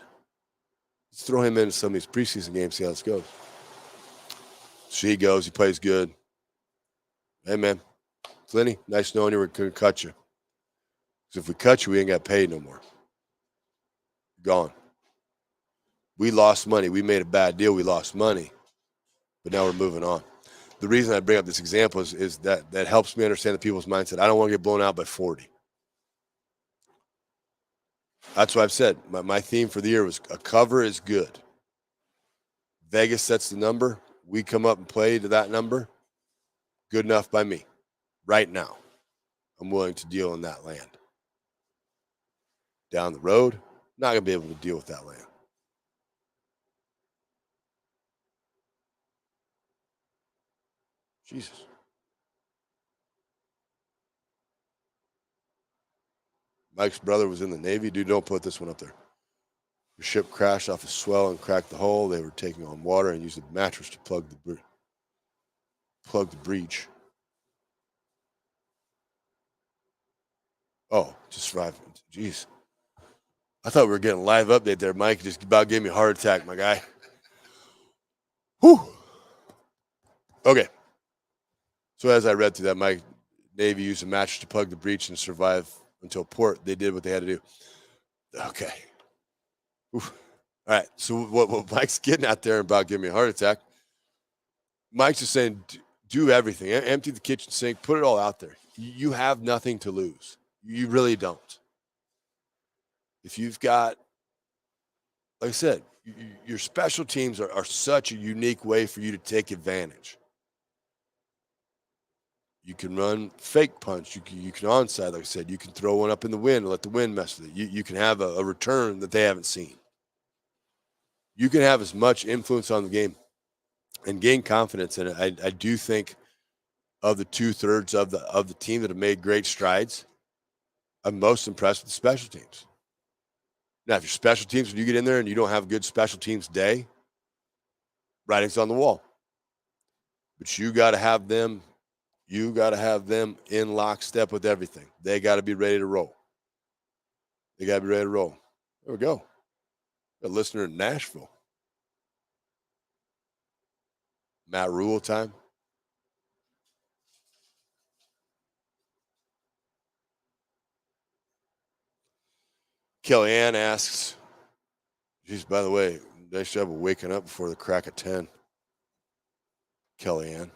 Let's throw him into some of these preseason games, see how this goes. So he goes, he plays good. Hey, man, Flinny, nice knowing you. We're going to cut you. Because if we cut you, we ain't got paid no more. Gone. We lost money. We made a bad deal. We lost money. But now we're moving on. The reason I bring up this example is that helps me understand the people's mindset. I don't want to get blown out by 40. That's what I've said. My theme for the year was a cover is good. Vegas sets the number. We come up and play to that number. Good enough by me. Right now, I'm willing to deal in that land. Down the road, not going to be able to deal with that land. Jesus. Mike's brother was in the Navy. Dude, don't put this one up there. The ship crashed off a swell and cracked the hull. They were taking on water and used a mattress to plug the breach. Oh, to survive. Jeez. I thought we were getting a live update there, Mike. Just about gave me a heart attack, my guy. Whew. Okay. So as I read through that, my Navy used a mattress to plug the breach and survive until port. They did what they had to do. Okay. Oof. All right. So what Mike's getting out there about giving me a heart attack, Mike's just saying, do everything. Empty the kitchen sink. Put it all out there. You have nothing to lose. You really don't. If you've got, like I said, your special teams are such a unique way for you to take advantage. You can run fake punch. You can onside, like I said. You can throw one up in the wind and let the wind mess with it. You can have a return that they haven't seen. You can have as much influence on the game and gain confidence in it. I do think of the 2/3 of the team that have made great strides, I'm most impressed with the special teams. Now, if your special teams, when you get in there and you don't have a good special teams day, writing's on the wall. But you got to have them. You got to have them in lockstep with everything. They got to be ready to roll. They got to be ready to roll. There we go. A listener in Nashville. Matt Rule time. Kellyanne asks, geez, by the way, nice job of waking up before the crack of 10. Kellyanne.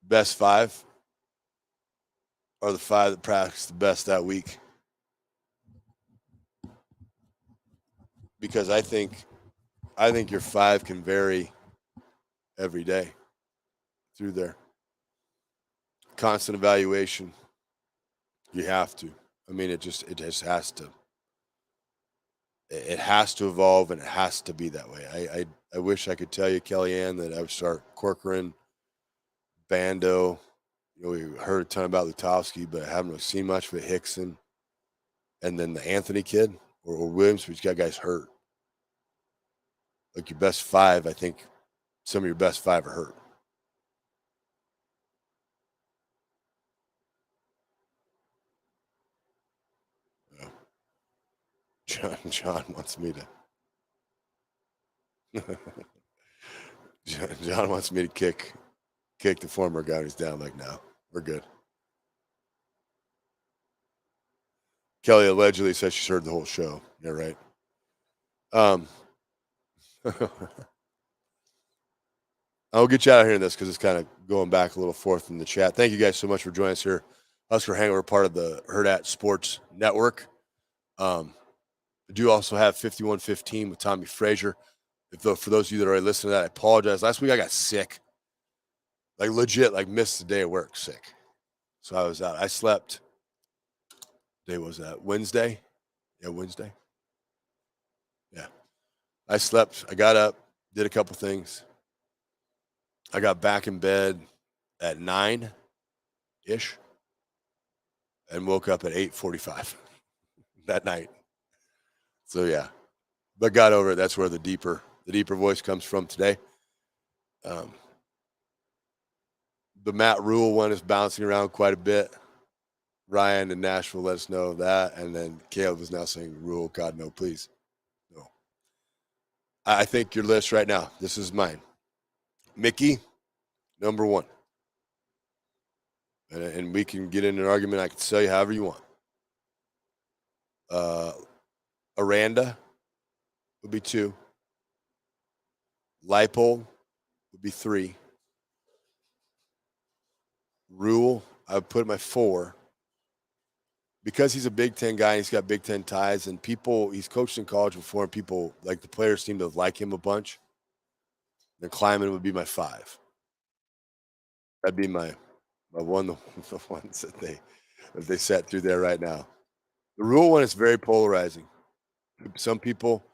Best 5 are the 5 that practiced the best that week. because I think your 5 can vary every day through there. Constant evaluation. You have to. I mean, it just has to. It has to evolve, and it has to be that way. I wish I could tell you, Kellyanne, that I would start Corcoran, Bando. We heard a ton about Lutowski, but I haven't really seen much of it. Hickson, and then the Anthony kid or Williams, who's got guys hurt. Like your best 5, I think some of your best 5 are hurt. John wants me to. John wants me to kick the former guy who's down. Like, no, we're good. Kelly allegedly says she's heard the whole show. Yeah, right. I'll get you out of here in this because it's kind of going back a little forth in the chat. Thank you guys so much for joining us here. Husker Hangover, part of the Hurrdat Sports Network. I do also have 5115 with Tommy Frazier. For those of you that already listened to that, I apologize. Last week I got sick. Like legit, like missed the day of work sick. So I was out. I slept. Day was that? Wednesday? Yeah, Wednesday. Yeah. I slept. I got up, did a couple things. I got back in bed at 9-ish and woke up at 8:45 that night. So yeah, but got over it. That's where the deeper voice comes from today. The Matt Rule one is bouncing around quite a bit. Ryan in Nashville let us know that, and then Caleb is now saying, "Rule, God, no, please, no." I think your list right now. This is mine. Mickey, number 1. And we can get in an argument. I can sell you however you want. Aranda would be 2. Leipold would be 3. Rule, I would put my 4. Because he's a Big Ten guy, and he's got Big Ten ties, and he's coached in college before, and people, like the players seem to like him a bunch. Then Kleiman would be my 5. That'd be my one, the ones that they set through there right now. The Rule one is very polarizing. Some people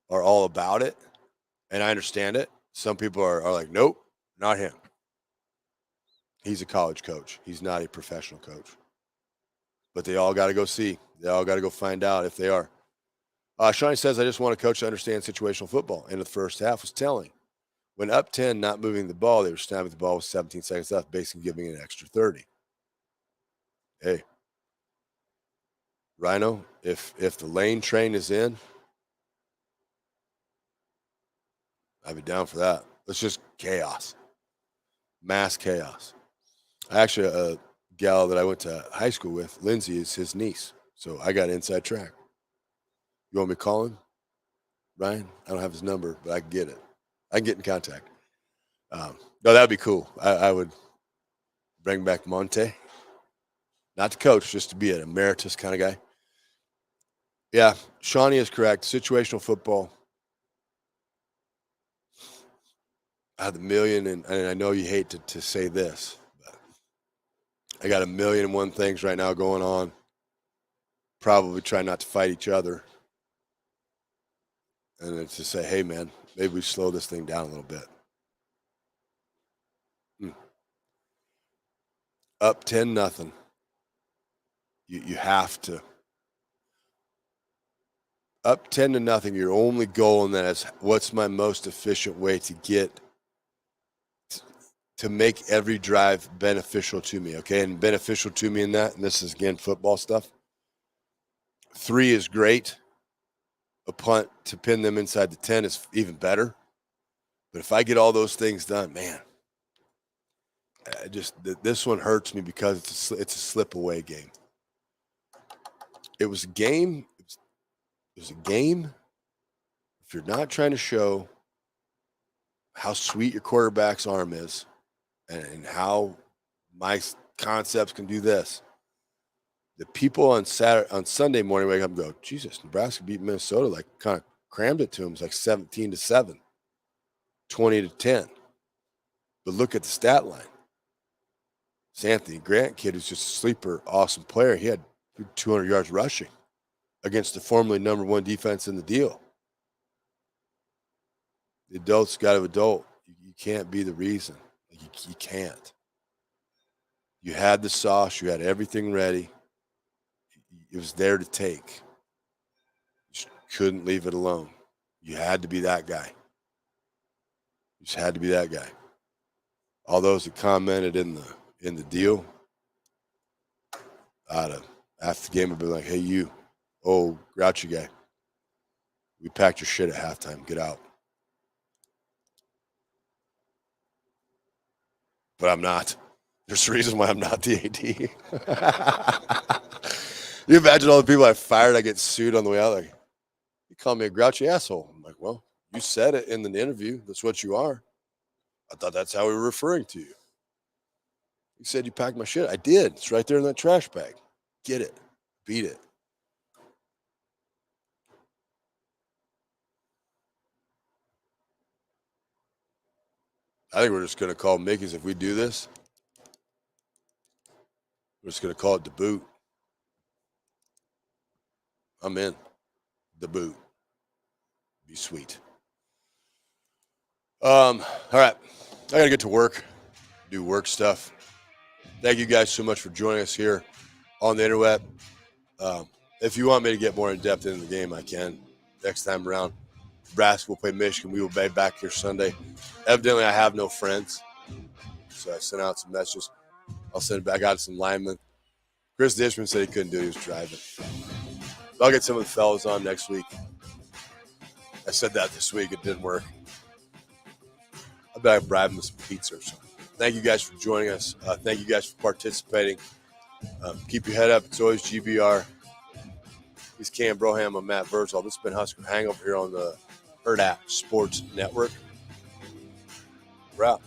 are all about it, and I understand it. Some people are like, nope, not him. He's a college coach. He's not a professional coach. But they all got to go see. They all got to go find out if they are. Shawnee says, I just want a coach to understand situational football. End of the first half was telling. When up 10, not moving the ball, they were snapping the ball with 17 seconds left, basically giving an extra 30. Hey, Rhino, if the lane train is in, I'd be down for that. It's just chaos. Mass chaos. Actually, a gal that I went to high school with, Lindsay, is his niece. So I got inside track. You want me to call him? Ryan? I don't have his number, but I can get it. I can get in contact. No, that'd be cool. I would bring back Monte. Not to coach, just to be an emeritus kind of guy. Yeah, Shawnee is correct. Situational football. I have a million, and I know you hate to say this, but I got 1,000,001 things right now going on. Probably try not to fight each other. And it's to say, hey, man, maybe we slow this thing down a little bit. Up 10-0. You have to. Up 10-0, your only goal in that is what's my most efficient way to make every drive beneficial to me, okay? And beneficial to me in that, and this is, again, football stuff. 3 is great. A punt to pin them inside the 10 is even better. But if I get all those things done, man, this one hurts me because it's a slip away game. It was a game. It was a game. If you're not trying to show how sweet your quarterback's arm is and how my concepts can do this, the people on Sunday morning wake up and go, Jesus, Nebraska beat Minnesota like kind of crammed it to him. It's like 17-7, 20-10. But look at the stat line. This Anthony Grant kid is just a sleeper, awesome player. He had 200 yards rushing against the formerly number one defense in the deal. The adult's got to adult. You can't be the reason. You can't. You had the sauce. You had everything ready. It was there to take. You just couldn't leave it alone. You had to be that guy. You just had to be that guy. All those that commented in the deal, after the game, I'd be like, hey, you, grouchy guy, we packed your shit at halftime. Get out. But I'm not. There's a reason why I'm not the AD. You imagine all the people I fired, I get sued on the way out. Like, you call me a grouchy asshole. I'm like, well, you said it in the interview. That's what you are. I thought that's how we were referring to you. You said you packed my shit. I did. It's right there in that trash bag. Get it. Beat it. I think we're just going to call Mickey's if we do this. We're just going to call it the boot. I'm in. The boot. Be sweet. All right. I got to get to work. Do work stuff. Thank you guys so much for joining us here on the interweb. If you want me to get more in depth into the game, I can. Next time around, Nebraska will play Michigan. We will be back here Sunday. Evidently, I have no friends, so I sent out some messages. I'll send it back out to some linemen. Chris Dishman said he couldn't do it. He was driving. But I'll get some of the fellas on next week. I said that this week. It didn't work. I bet I bribed him with some pizza or something. Thank you guys for joining us. Thank you guys for participating. Keep your head up. It's always GBR. He's Cam Broham. I'm Matt Vrzal. This has been Husker Hangover here on the Hurrdat Sports Network. We're out.